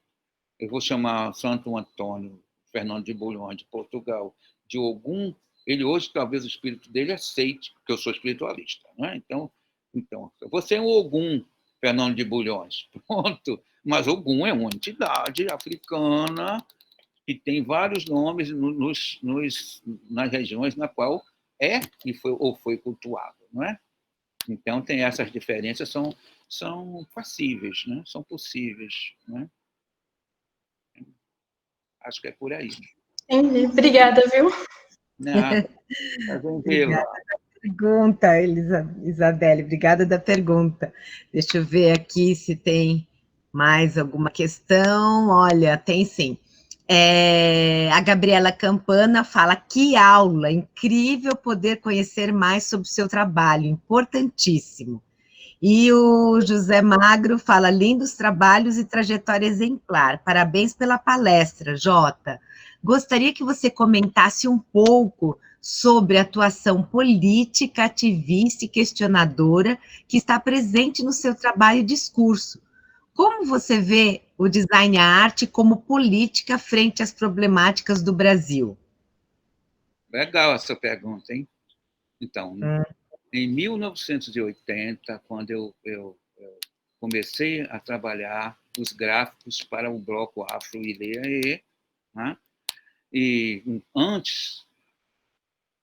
Eu vou chamar Santo Antônio Fernando de Bulhões, de Portugal, de Ogum. Ele hoje, talvez o espírito dele aceite, porque eu sou espiritualista, né? Então, você é um Ogum, Fernando de Bulhões, pronto. Mas Ogum é uma entidade africana que tem vários nomes nas regiões na qual foi cultuado, não é? Então, tem essas diferenças, são passíveis, né? São possíveis, né? Acho que é por aí. Entendi. Obrigada, viu? Nada. Obrigada da pergunta, Isabelle. Obrigada da pergunta. Deixa eu ver aqui se tem mais alguma questão. Olha, tem sim. A Gabriela Campana fala: que aula, incrível poder conhecer mais sobre o seu trabalho, importantíssimo. E o José Magro fala: lindos trabalhos e trajetória exemplar. Parabéns pela palestra, Jota. Gostaria que você comentasse um pouco sobre a atuação política, ativista e questionadora que está presente no seu trabalho e discurso. Como você vê o design e a arte como política frente às problemáticas do Brasil? Legal essa pergunta, hein? Então, em 1980, quando eu comecei a trabalhar os gráficos para o bloco Afro Ileaê, né? E antes,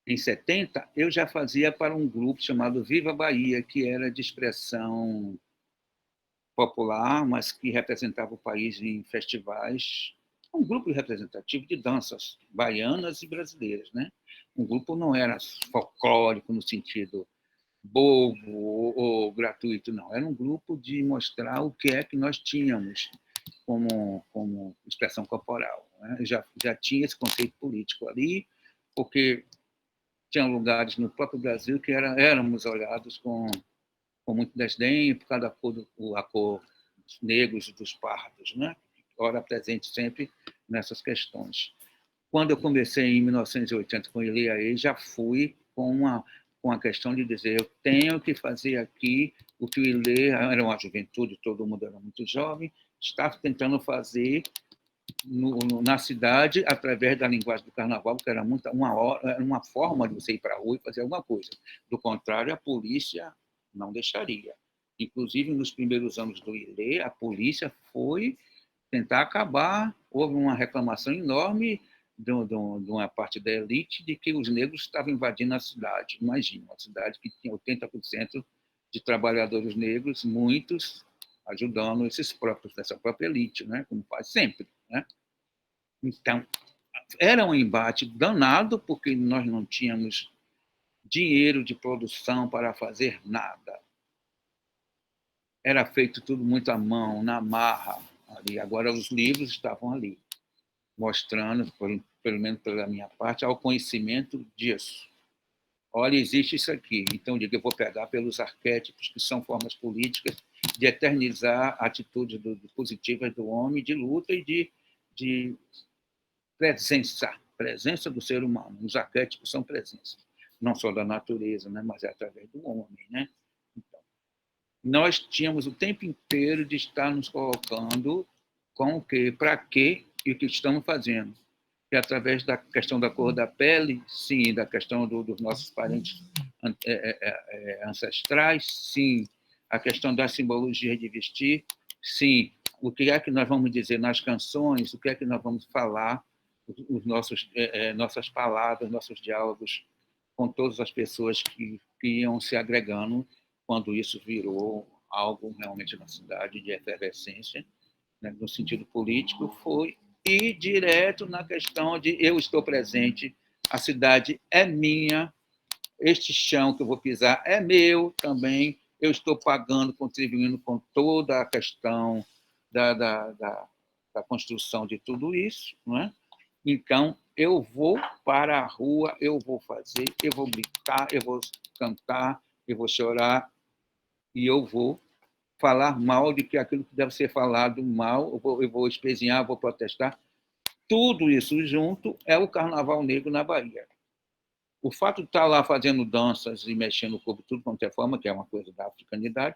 em 70, eu já fazia para um grupo chamado Viva Bahia, que era de expressão popular, mas que representava o país em festivais, um grupo representativo de danças baianas e brasileiras, né? Um grupo não era folclórico no sentido bobo ou gratuito, não. Era um grupo de mostrar o que é que nós tínhamos como expressão corporal, né? Já tinha esse conceito político ali, porque tinha lugares no próprio Brasil que éramos olhados com com muito desdém por causa da cor dos negros e dos pardos, né? Ora presente sempre nessas questões. Quando eu comecei em 1980 com Ilê aí, já fui com a questão de dizer, eu tenho que fazer aqui o que o Ilê, era uma juventude, todo mundo era muito jovem, estava tentando fazer na cidade através da linguagem do carnaval, que era uma forma de você ir para a rua e fazer alguma coisa. Do contrário, a polícia não deixaria. Inclusive, nos primeiros anos do Ilê, a polícia foi tentar acabar, houve uma reclamação enorme de uma parte da elite de que os negros estavam invadindo a cidade. Imagina, uma cidade que tinha 80% de trabalhadores negros, muitos ajudando essa própria elite, né? Como faz sempre, né? Então, era um embate danado, porque nós não tínhamos dinheiro de produção para fazer nada. Era feito tudo muito à mão, na marra. Ali. Agora, os livros estavam ali, mostrando, pelo menos pela minha parte, ao conhecimento disso. Olha, existe isso aqui. Então, eu digo, eu vou pegar pelos arquétipos, que são formas políticas de eternizar atitudes positivas do homem, de luta e de presença do ser humano. Os arquétipos são presença, não só da natureza, né, mas é através do homem, né? Então, nós tínhamos o tempo inteiro de estar nos colocando com o quê, para quê e o que estamos fazendo. E através da questão da cor da pele, sim, da questão dos nossos parentes ancestrais, sim, a questão da simbologia de vestir, sim, o que é que nós vamos dizer nas canções, o que é que nós vamos falar, nossas palavras, nossos diálogos com todas as pessoas que iam se agregando quando isso virou algo realmente na cidade de efervescência, né, no sentido político, foi ir direto na questão de eu estou presente, a cidade é minha, este chão que eu vou pisar é meu também, eu estou pagando, contribuindo com toda a questão da construção de tudo isso, não é? Então, eu vou para a rua, eu vou fazer, eu vou gritar, eu vou cantar, eu vou chorar e eu vou falar mal de que aquilo que deve ser falado mal, eu vou espezinhar, vou protestar. Tudo isso junto é o Carnaval Negro na Bahia. O fato de estar lá fazendo danças e mexendo o corpo, tudo quanto é forma, que é uma coisa da africanidade,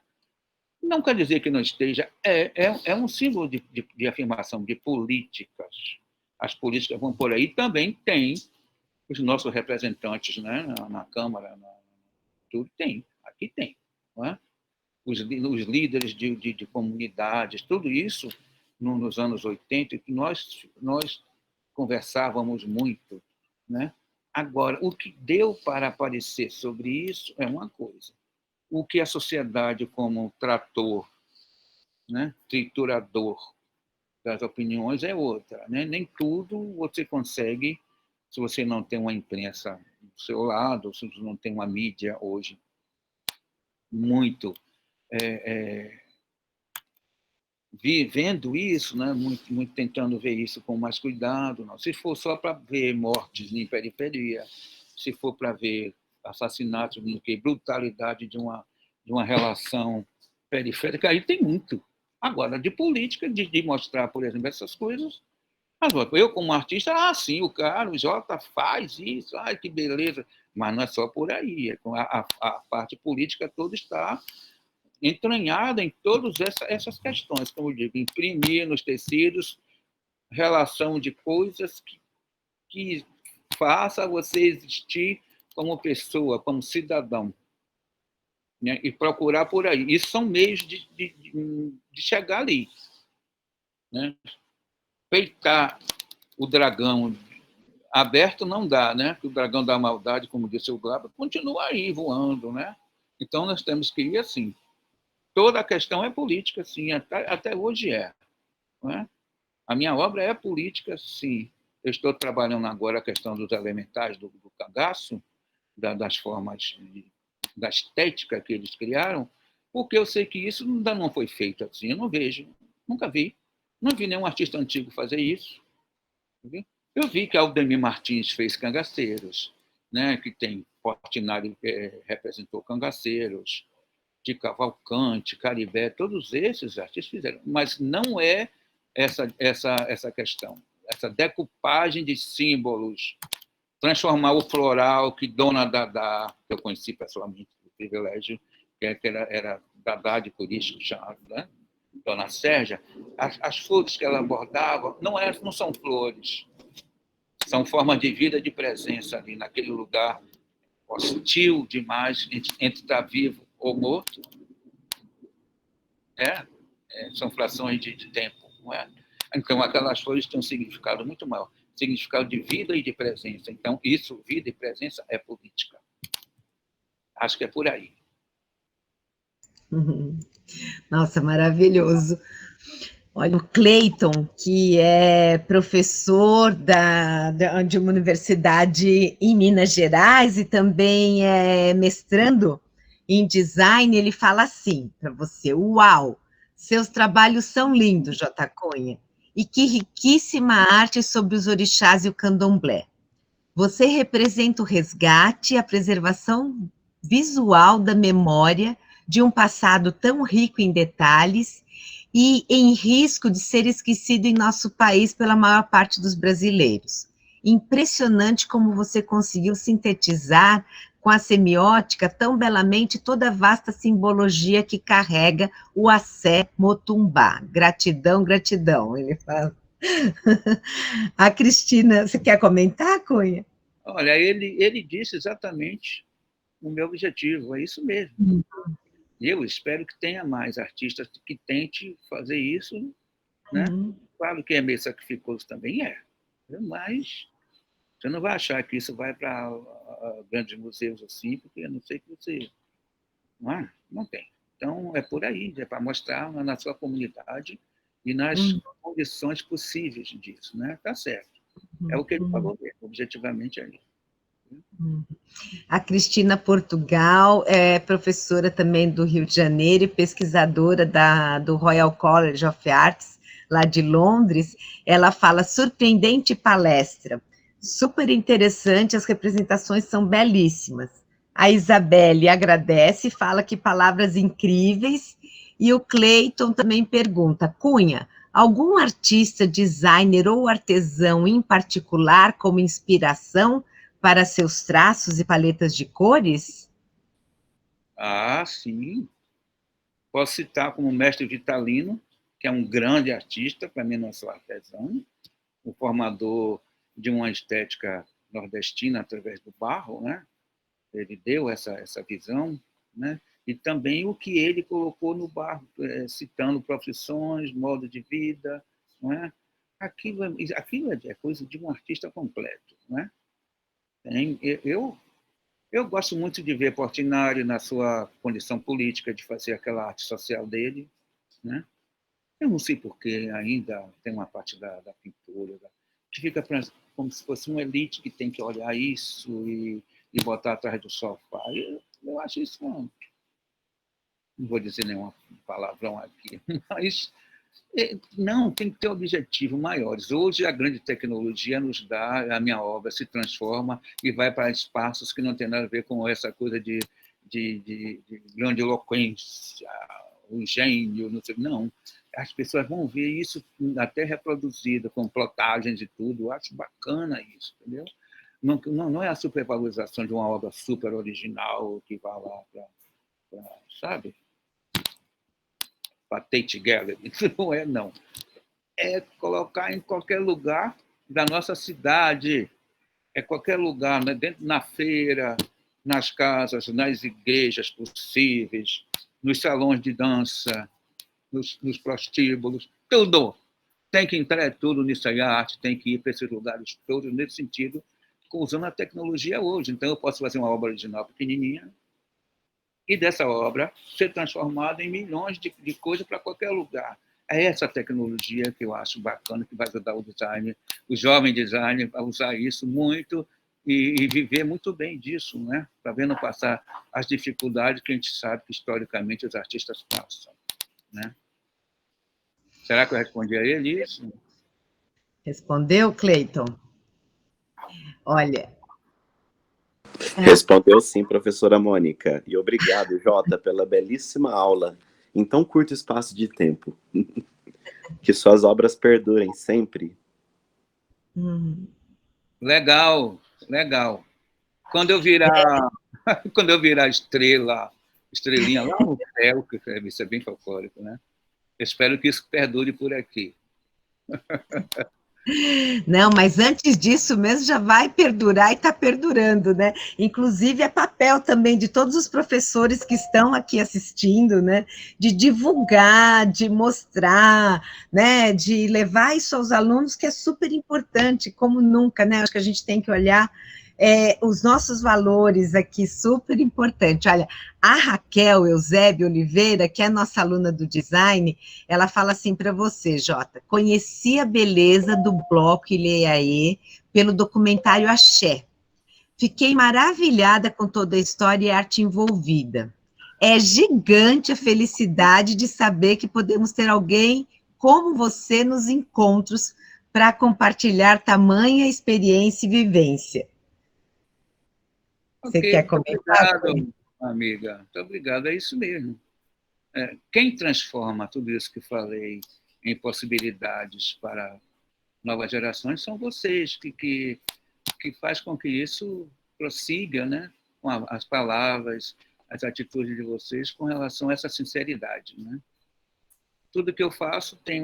não quer dizer que não esteja. É um símbolo de afirmação de políticas. As políticas vão por aí. Também tem os nossos representantes, né, na Câmara, tudo tem. Aqui tem. Não é? Os líderes de comunidades, tudo isso nos anos 80, que nós conversávamos muito, né? Agora, o que deu para aparecer sobre isso é uma coisa. O que a sociedade, como trator, né, triturador das opiniões, é outra. Né? Nem tudo você consegue, se você não tem uma imprensa do seu lado, se você não tem uma mídia hoje muito vendo isso, né, muito tentando ver isso com mais cuidado. Não. Se for só para ver mortes em periferia, se for para ver assassinatos, brutalidade de uma relação periférica, aí tem muito. Agora, de política, de mostrar, por exemplo, essas coisas. Eu, como artista, sim, o Jota faz isso, ai, que beleza. Mas não é só por aí. A parte política toda está entranhada em todas essas questões, como eu digo, imprimir nos tecidos relação de coisas que faça você existir como pessoa, como cidadão, né? E procurar por aí. Isso são meios de chegar ali. Né? Peitar o dragão aberto não dá, né? O dragão da maldade, como disse o Glauber, continua aí voando, né? Então nós temos que ir assim. Toda a questão é política, sim, até hoje é. Não é? A minha obra é política, sim. Eu estou trabalhando agora a questão dos elementais do cangaço, das formas, da estética que eles criaram, porque eu sei que isso ainda não foi feito assim. Eu não vejo, nunca vi. Não vi nenhum artista antigo fazer isso. Eu vi que Aldemir Martins fez cangaceiros, né? Que tem Portinari representou cangaceiros. de Cavalcante, Caribé, todos esses artistas fizeram, mas não é essa questão, essa decupagem de símbolos, transformar o floral que Dona Dadá, que eu conheci pessoalmente, o privilégio, que era Dadá de turístico, né? Dona Sérgia, as flores que ela abordava não são flores, são formas de vida, de presença ali naquele lugar hostil demais entre estar vivo ou morto. São frações de tempo, não é? Então, aquelas flores têm um significado muito maior, significado de vida e de presença. Então, isso, vida e presença, é política. Acho que é por aí. Nossa, maravilhoso. Olha, o Cleiton, que é professor de uma universidade em Minas Gerais e também é mestrando em design, ele fala assim para você: uau, seus trabalhos são lindos, J. Cunha, e que riquíssima arte sobre os orixás e o candomblé. Você representa o resgate e a preservação visual da memória de um passado tão rico em detalhes e em risco de ser esquecido em nosso país pela maior parte dos brasileiros. Impressionante como você conseguiu sintetizar com a semiótica tão belamente toda a vasta simbologia que carrega o Assé Motumbá. Gratidão, gratidão, ele fala. A Cristina, você quer comentar, Cunha? Olha, ele disse exatamente o meu objetivo, é isso mesmo. Eu espero que tenha mais artistas que tente fazer isso, né? Claro que é meio sacrificoso também, mas você não vai achar que isso vai para grandes museus assim, porque eu não sei que você... Não tem. Então, é por aí, é para mostrar na sua comunidade e nas condições possíveis disso, né? Tá certo. É o que ele falou mesmo, objetivamente é isso. A Cristina Portugal é professora também do Rio de Janeiro e pesquisadora do Royal College of Arts, lá de Londres. Ela fala: surpreendente palestra, super interessante, as representações são belíssimas. A Isabelle agradece, fala que palavras incríveis, e o Cleiton também pergunta: Cunha, algum artista, designer ou artesão em particular como inspiração para seus traços e paletas de cores? Sim. Posso citar como o mestre Vitalino, que é um grande artista, para mim não sou artesão, o formador de uma estética nordestina através do barro, né? Ele deu essa visão, né? E também o que ele colocou no barro, citando profissões, modo de vida, não é? Aquilo é coisa de um artista completo, não é? Eu gosto muito de ver Portinari na sua condição política de fazer aquela arte social dele, né? Eu não sei por que ainda tem uma parte da pintura que fica como se fosse uma elite que tem que olhar isso e botar atrás do sofá. Eu acho isso, não vou dizer nenhuma palavrão aqui, mas não, tem que ter objetivos maiores. Hoje a grande tecnologia nos dá, a minha obra se transforma e vai para espaços que não tem nada a ver com essa coisa de grandiloquência, o gênio, não. As pessoas vão ver isso até reproduzido, com plotagens e tudo. Eu acho bacana isso, entendeu? Não é a supervalorização de uma obra super original que vai lá para, sabe? Para Tate Gallery. Não é, não. É colocar em qualquer lugar da nossa cidade, qualquer lugar, né? Dentro, na feira, nas casas, nas igrejas possíveis, nos salões de dança, nos prostíbulos, tudo. Tem que entrar tudo nisso aí, a arte tem que ir para esses lugares todos, nesse sentido, usando a tecnologia hoje. Então, eu posso fazer uma obra original pequenininha e dessa obra ser transformada em milhões de coisas para qualquer lugar. É essa tecnologia que eu acho bacana, que vai ajudar o designer, o jovem designer, a usar isso muito e viver muito bem disso, né? Para ver não passar as dificuldades que a gente sabe que, historicamente, os artistas passam, né? Será que eu respondi a ele isso? Respondeu, Cleiton? Olha, Respondeu sim, professora Mônica. E obrigado, Jota, pela belíssima aula em tão curto espaço de tempo. Que suas obras perdurem sempre. Legal, legal. Quando eu virar, quando eu virar estrelinha lá no céu, que isso é bem folclórico, né? Eu espero que isso perdure por aqui. Não, mas antes disso mesmo já vai perdurar e está perdurando, né? Inclusive é papel também de todos os professores que estão aqui assistindo, né? De divulgar, de mostrar, né? De levar isso aos alunos, que é super importante, como nunca, né? Acho que a gente tem que olhar os nossos valores aqui, super importante. Olha, a Raquel Eusébio Oliveira, que é nossa aluna do design, ela fala assim para você, Jota: conheci a beleza do bloco Ileaê pelo documentário Axé. Fiquei maravilhada com toda a história e arte envolvida. É gigante a felicidade de saber que podemos ter alguém como você nos encontros para compartilhar tamanha experiência e vivência. Você quer comentar? Obrigado, amiga. Muito obrigado, é isso mesmo. Quem transforma tudo isso que falei em possibilidades para novas gerações são vocês, que faz com que isso prossiga, né? Com as palavras, as atitudes de vocês com relação a essa sinceridade, né? Tudo que eu faço tem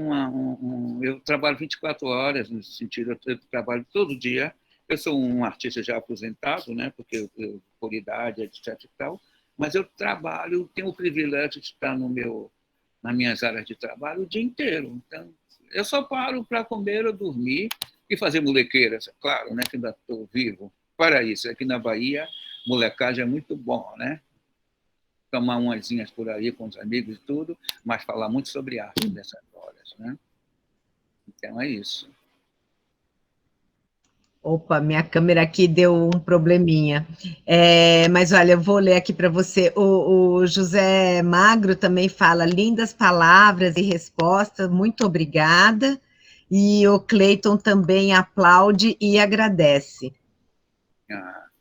eu trabalho 24 horas, no sentido, eu trabalho todo dia. Eu sou um artista já aposentado, né? Porque eu por idade, etc. e tal, mas eu trabalho, tenho o privilégio de estar nas minhas áreas de trabalho o dia inteiro. Então, eu só paro para comer ou dormir e fazer molequeiras, claro, né? Que ainda estou vivo. Para isso, aqui na Bahia, molecagem é muito bom, né? Tomar umasinhas por aí com os amigos e tudo, mas falar muito sobre arte nessas horas, né? Então é isso. Opa, minha câmera aqui deu um probleminha. Mas olha, eu vou ler aqui para você. O José Magro também fala: lindas palavras e respostas, muito obrigada. E o Cleiton também aplaude e agradece.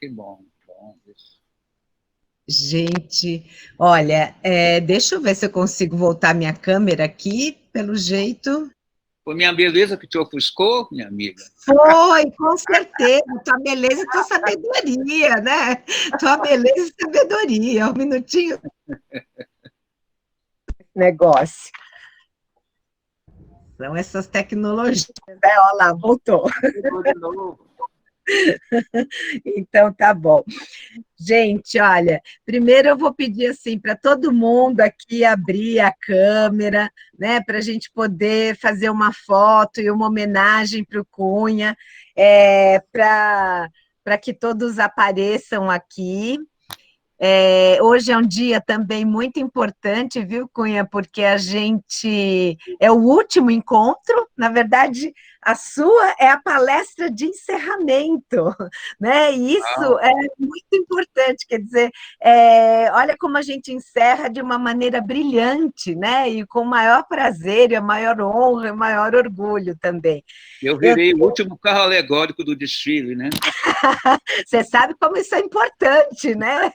Que bom, bom isso. Gente, olha, deixa eu ver se eu consigo voltar minha câmera aqui, pelo jeito. Foi minha beleza que te ofuscou, minha amiga? Foi, com certeza. Tua beleza e tua sabedoria, né? Tua beleza e sabedoria. Um minutinho. Negócio. São essas tecnologias, né? Olha lá, voltou. Então, tá bom. Gente, olha, primeiro eu vou pedir assim para todo mundo aqui abrir a câmera, né, para a gente poder fazer uma foto e uma homenagem para o Cunha, para que todos apareçam aqui. Hoje é um dia também muito importante, viu, Cunha? Porque a gente é o último encontro, na verdade, a sua é a palestra de encerramento, né? E isso é muito importante, quer dizer, olha como a gente encerra de uma maneira brilhante, né? E com o maior prazer, e a maior honra, e o maior orgulho também. Eu virei o último carro alegórico do desfile, né? Você sabe como isso é importante, né?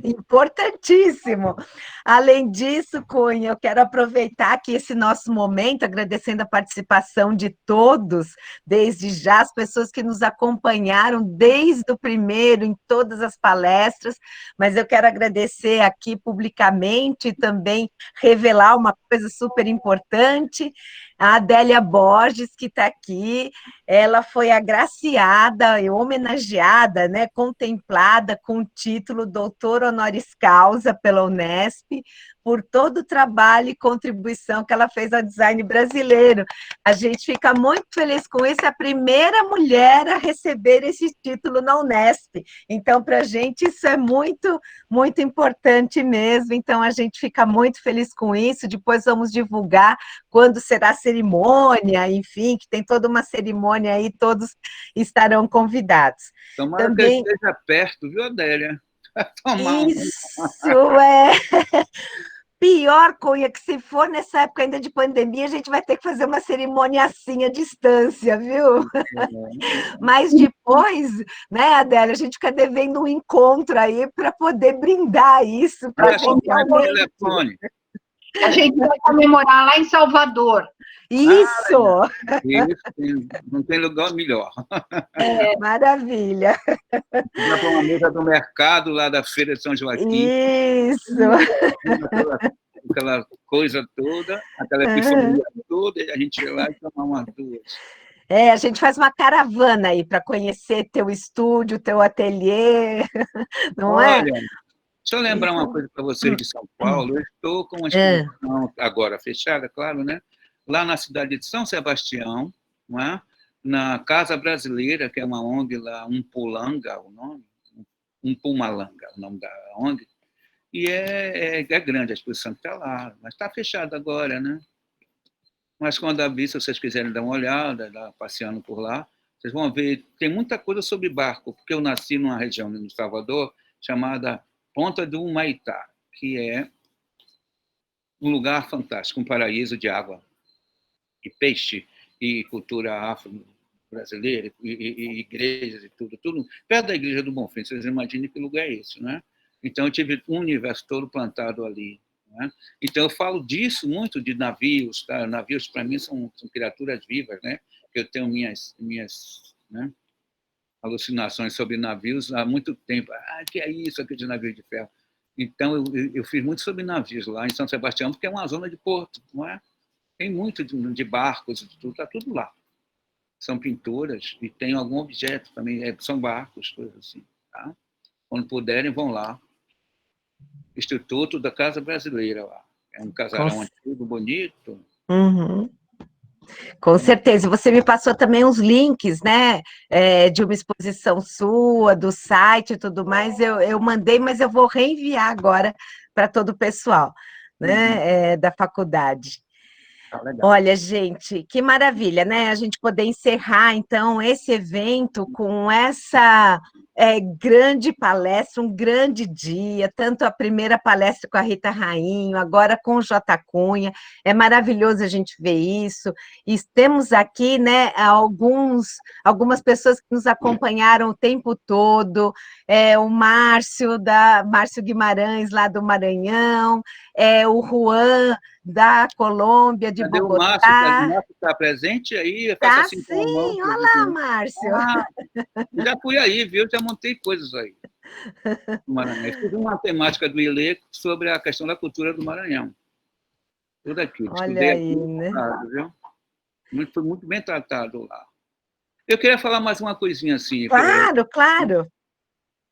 Importantíssimo. Além disso, Cunha, eu quero aproveitar aqui esse nosso momento, agradecendo a participação de todos, desde já, as pessoas que nos acompanharam desde o primeiro, em todas as palestras, mas eu quero agradecer aqui publicamente e também revelar uma coisa super importante. A Adélia Borges, que está aqui, ela foi agraciada e homenageada, né, contemplada com o título doutor honoris causa pela Unesp, por todo o trabalho e contribuição que ela fez ao design brasileiro. A gente fica muito feliz com isso, é a primeira mulher a receber esse título na Unesp. Então, para a gente, isso é muito, muito importante mesmo. Então, a gente fica muito feliz com isso. Depois vamos divulgar quando será a cerimônia, enfim, que tem toda uma cerimônia aí, todos estarão convidados. Tomara também que eu esteja perto, viu, Adélia? Isso, pior, Cunha, que se for nessa época ainda de pandemia, a gente vai ter que fazer uma cerimônia assim à distância, viu? Mas depois, né, Adélia, a gente fica devendo um encontro aí para poder brindar isso, para gente realmente... telefone. A gente vai comemorar lá em Salvador. Isso! Isso, não tem lugar melhor. Maravilha. Vai para uma mesa do mercado lá da Feira de São Joaquim. Isso! Aquela coisa toda, aquela epifania toda, e a gente vai lá e toma umas duas. A gente faz uma caravana aí para conhecer teu estúdio, teu ateliê, não Olha, é? deixa eu lembrar uma coisa para vocês de São Paulo. Eu estou com uma exposição agora fechada, claro, né? Lá na cidade de São Sebastião, não é? Na Casa Brasileira, que é uma ONG lá, Umpulanga, o nome, Umpumalanga, o nome da ONG, e é grande a exposição que está lá, mas está fechada agora, né? Mas quando abrir, se vocês quiserem dar uma olhada, passeando por lá, vocês vão ver, tem muita coisa sobre barco, porque eu nasci numa região no Salvador chamada Ponta do Humaitá, que é um lugar fantástico, um paraíso de água e peixe e cultura afro-brasileira e igrejas e tudo, perto da Igreja do Bonfim. Vocês imaginem que lugar é esse, né? Então, eu tive um universo todo plantado ali. Né? Então, eu falo disso muito, de navios. Tá? Navios, para mim, são criaturas vivas, né? Eu tenho minhas né, alucinações sobre navios há muito tempo. Que é isso aqui de navio de ferro? Então, eu fiz muito sobre navios lá em São Sebastião, porque é uma zona de porto, não é? Tem muito de barcos, está tudo lá. São pinturas e tem algum objeto também, são barcos, coisas assim. Tá? Quando puderem, vão lá. Instituto da Casa Brasileira lá. É um casarão antigo, bonito. Uhum. Com certeza. Você me passou também uns links, né? De uma exposição sua, do site e tudo mais. Eu mandei, mas eu vou reenviar agora para todo o pessoal, né? Da faculdade. Olha, gente, que maravilha, né? A gente poder encerrar, então, esse evento com essa grande palestra, um grande dia, tanto a primeira palestra com a Rita Rainho, agora com o J. Cunha, é maravilhoso a gente ver isso, e temos aqui, né, algumas pessoas que nos acompanharam o tempo todo, o Márcio Guimarães, lá do Maranhão, o Juan, da Colômbia, de Bogotá. O Márcio está presente aí? Tá assim, sim, olha lá, Márcio. Já fui aí, viu? Já montei coisas aí. No Maranhão. Eu fiz uma temática do ILE sobre a questão da cultura do Maranhão. Tudo aqui. Olha aí, né? Viu? Foi muito bem tratado lá. Eu queria falar mais uma coisinha assim. Claro, claro.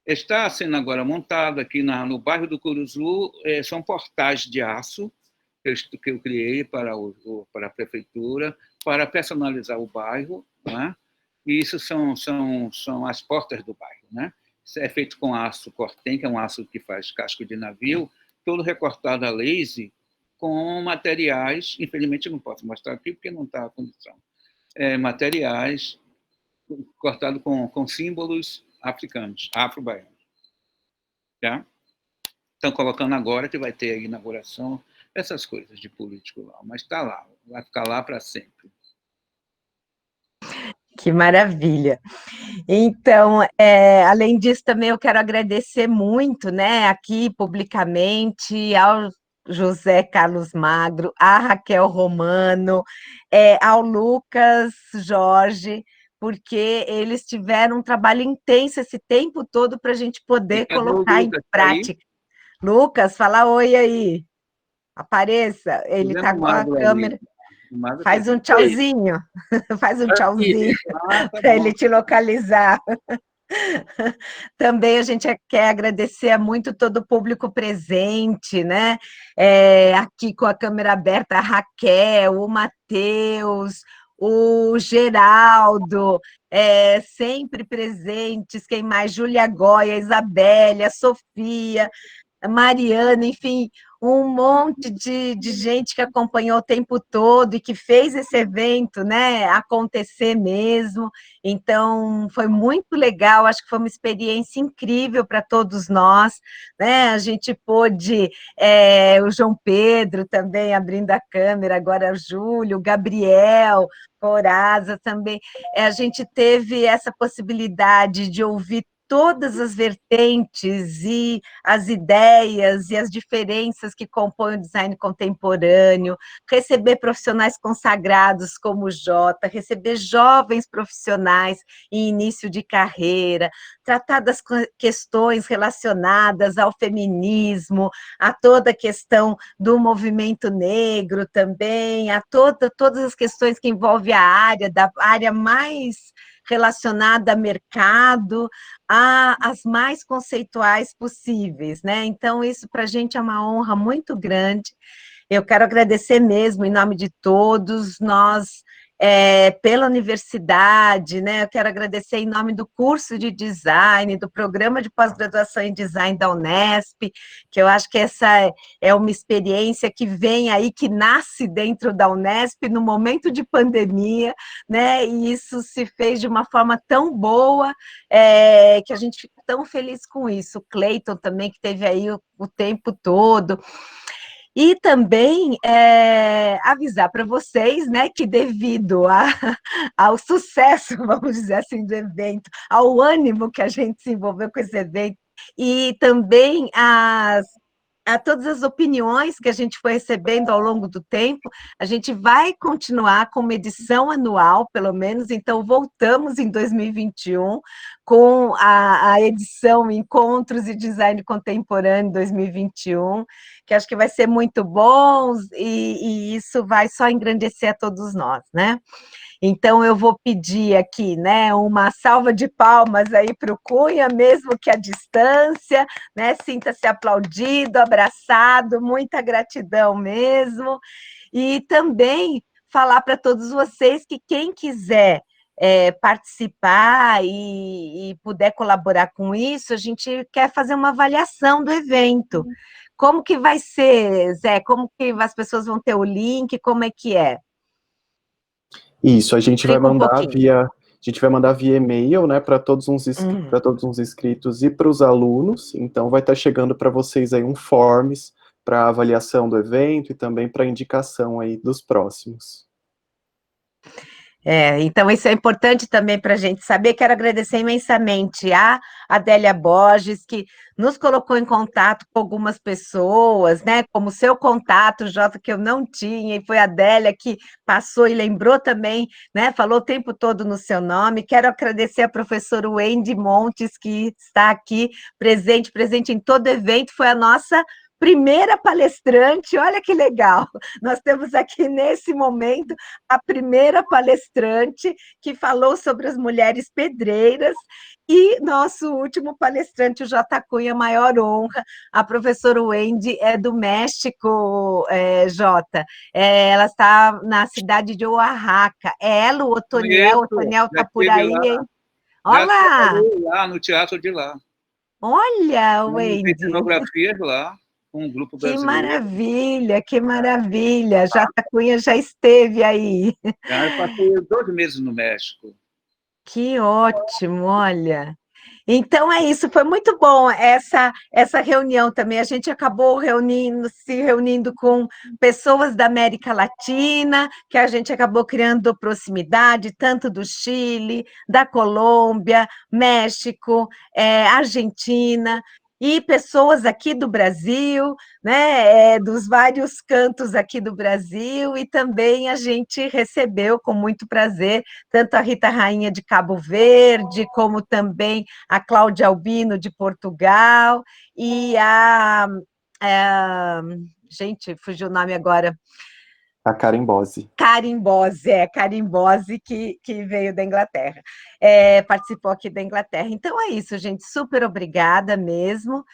Está sendo agora montado aqui no bairro do Curuzu, são portais de aço, que eu criei para a prefeitura, para personalizar o bairro, né? E isso são as portas do bairro. Né? Isso é feito com aço cortem, que é um aço que faz casco de navio, todo recortado a laser, com materiais, infelizmente eu não posso mostrar aqui porque não está a condição, materiais cortados com símbolos africanos, afro-baianos. Tá? Estão colocando agora que vai ter a inauguração, essas coisas de político lá, mas está lá, vai ficar lá para sempre. Que maravilha. Então, além disso, também eu quero agradecer muito, né, aqui publicamente, ao José Carlos Magro, à Raquel Romano, ao Lucas Jorge, porque eles tiveram um trabalho intenso esse tempo todo para a gente poder colocar em prática. Lucas, fala oi aí. Apareça, ele está com a câmera. Faz um tchauzinho, faz um tchauzinho para ele te localizar. Também a gente quer agradecer muito todo o público presente, né? Aqui com a câmera aberta, a Raquel, o Matheus, o Geraldo, sempre presentes, quem mais? Júlia Goya, Isabelle, a Sofia, a Mariana, enfim, um monte de gente que acompanhou o tempo todo e que fez esse evento, né, acontecer mesmo. Então, foi muito legal, acho que foi uma experiência incrível para todos nós, né? A gente pôde, o João Pedro também abrindo a câmera, agora o Júlio, o Gabriel, Coraza também. A gente teve essa possibilidade de ouvir todas as vertentes e as ideias e as diferenças que compõem o design contemporâneo, receber profissionais consagrados como o Jota, receber jovens profissionais em início de carreira, tratar das questões relacionadas ao feminismo, a toda a questão do movimento negro também, a todas as questões que envolvem da área mais relacionada a mercado, as mais conceituais possíveis, né? Então, isso para a gente é uma honra muito grande. Eu quero agradecer mesmo, em nome de todos, nós, pela universidade, né? Eu quero agradecer em nome do curso de design, do programa de pós-graduação em design da Unesp, que eu acho que essa é uma experiência que vem aí, que nasce dentro da Unesp no momento de pandemia, né? E isso se fez de uma forma tão boa, que a gente fica tão feliz com isso. O Cleiton também, que teve aí o tempo todo. E também avisar para vocês, né, que devido ao sucesso, vamos dizer assim, do evento, ao ânimo que a gente se envolveu com esse evento, e também a todas as opiniões que a gente foi recebendo ao longo do tempo, a gente vai continuar com uma edição anual, pelo menos, então voltamos em 2021 com a edição Encontros e Design Contemporâneo 2021, que acho que vai ser muito bom e isso vai só engrandecer a todos nós, né? Então, eu vou pedir aqui, né, uma salva de palmas aí para o Cunha, mesmo que à distância, né, sinta-se aplaudido, abraçado, muita gratidão mesmo, e também falar para todos vocês que quem quiser participar e puder colaborar com isso, a gente quer fazer uma avaliação do evento. Como que vai ser, Zé? Como que as pessoas vão ter o link? Como é que é? Isso, a gente vai mandar via e-mail, né, para todos os inscritos e para os alunos. Então vai estar chegando para vocês aí um forms para avaliação do evento e também para indicação aí dos próximos. Então isso é importante também para a gente saber. Quero agradecer imensamente a Adélia Borges, que nos colocou em contato com algumas pessoas, né, como seu contato, Jota, que eu não tinha, e foi a Adélia que passou e lembrou também, né, falou o tempo todo no seu nome. Quero agradecer a professora Wendy Montes, que está aqui presente em todo evento, foi a nossa primeira palestrante, olha que legal, nós temos aqui nesse momento a primeira palestrante que falou sobre as mulheres pedreiras, e nosso último palestrante, o Jota Cunha, maior honra, a professora Wendy é do México, Jota, ela está na cidade de Oaxaca, ela, o Otoniel está por aí, hein? Olha lá no teatro de lá. Olha, Wendy. Tem cenografias lá. Um grupo brasileiro. Que maravilha, Jota Cunha já esteve aí. Eu passei 12 meses no México. Que ótimo, olha. Então é isso, foi muito bom essa reunião também. A gente acabou se reunindo com pessoas da América Latina, que a gente acabou criando proximidade, tanto do Chile, da Colômbia, México, Argentina, e pessoas aqui do Brasil, né, dos vários cantos aqui do Brasil, e também a gente recebeu com muito prazer tanto a Rita Rainha de Cabo Verde, como também a Cláudia Albino de Portugal, e gente, fugiu o nome agora. A Karen Bose. Karen Bose, que veio da Inglaterra, participou aqui da Inglaterra. Então é isso, gente, super obrigada mesmo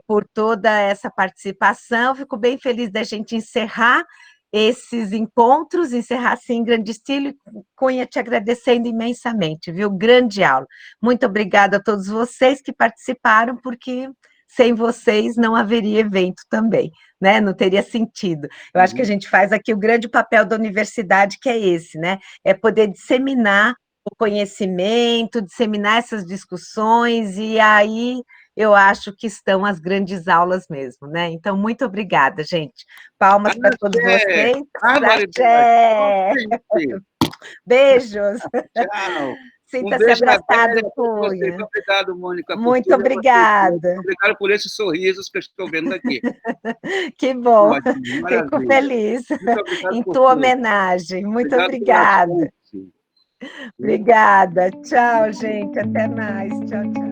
por toda essa participação, fico bem feliz da gente encerrar esses encontros, encerrar assim em grande estilo, Cunha, te agradecendo imensamente, viu? Grande aula. Muito obrigada a todos vocês que participaram, porque sem vocês não haveria evento também, né? Não teria sentido. Eu acho que a gente faz aqui o grande papel da universidade, que é esse, né? É poder disseminar o conhecimento, disseminar essas discussões, e aí eu acho que estão as grandes aulas mesmo, né? Então, muito obrigada, gente. Palmas para todos vocês. Axé! Beijos. Tchau. Sinta-se abraçado, Cunha. Obrigado, Mônica. Muito obrigada. Obrigado por esses sorrisos que eu estou vendo aqui. Que bom. Ótimo, fico feliz. Em tua homenagem. Muito obrigada. Obrigada. Tchau, gente. Até mais. Tchau, tchau.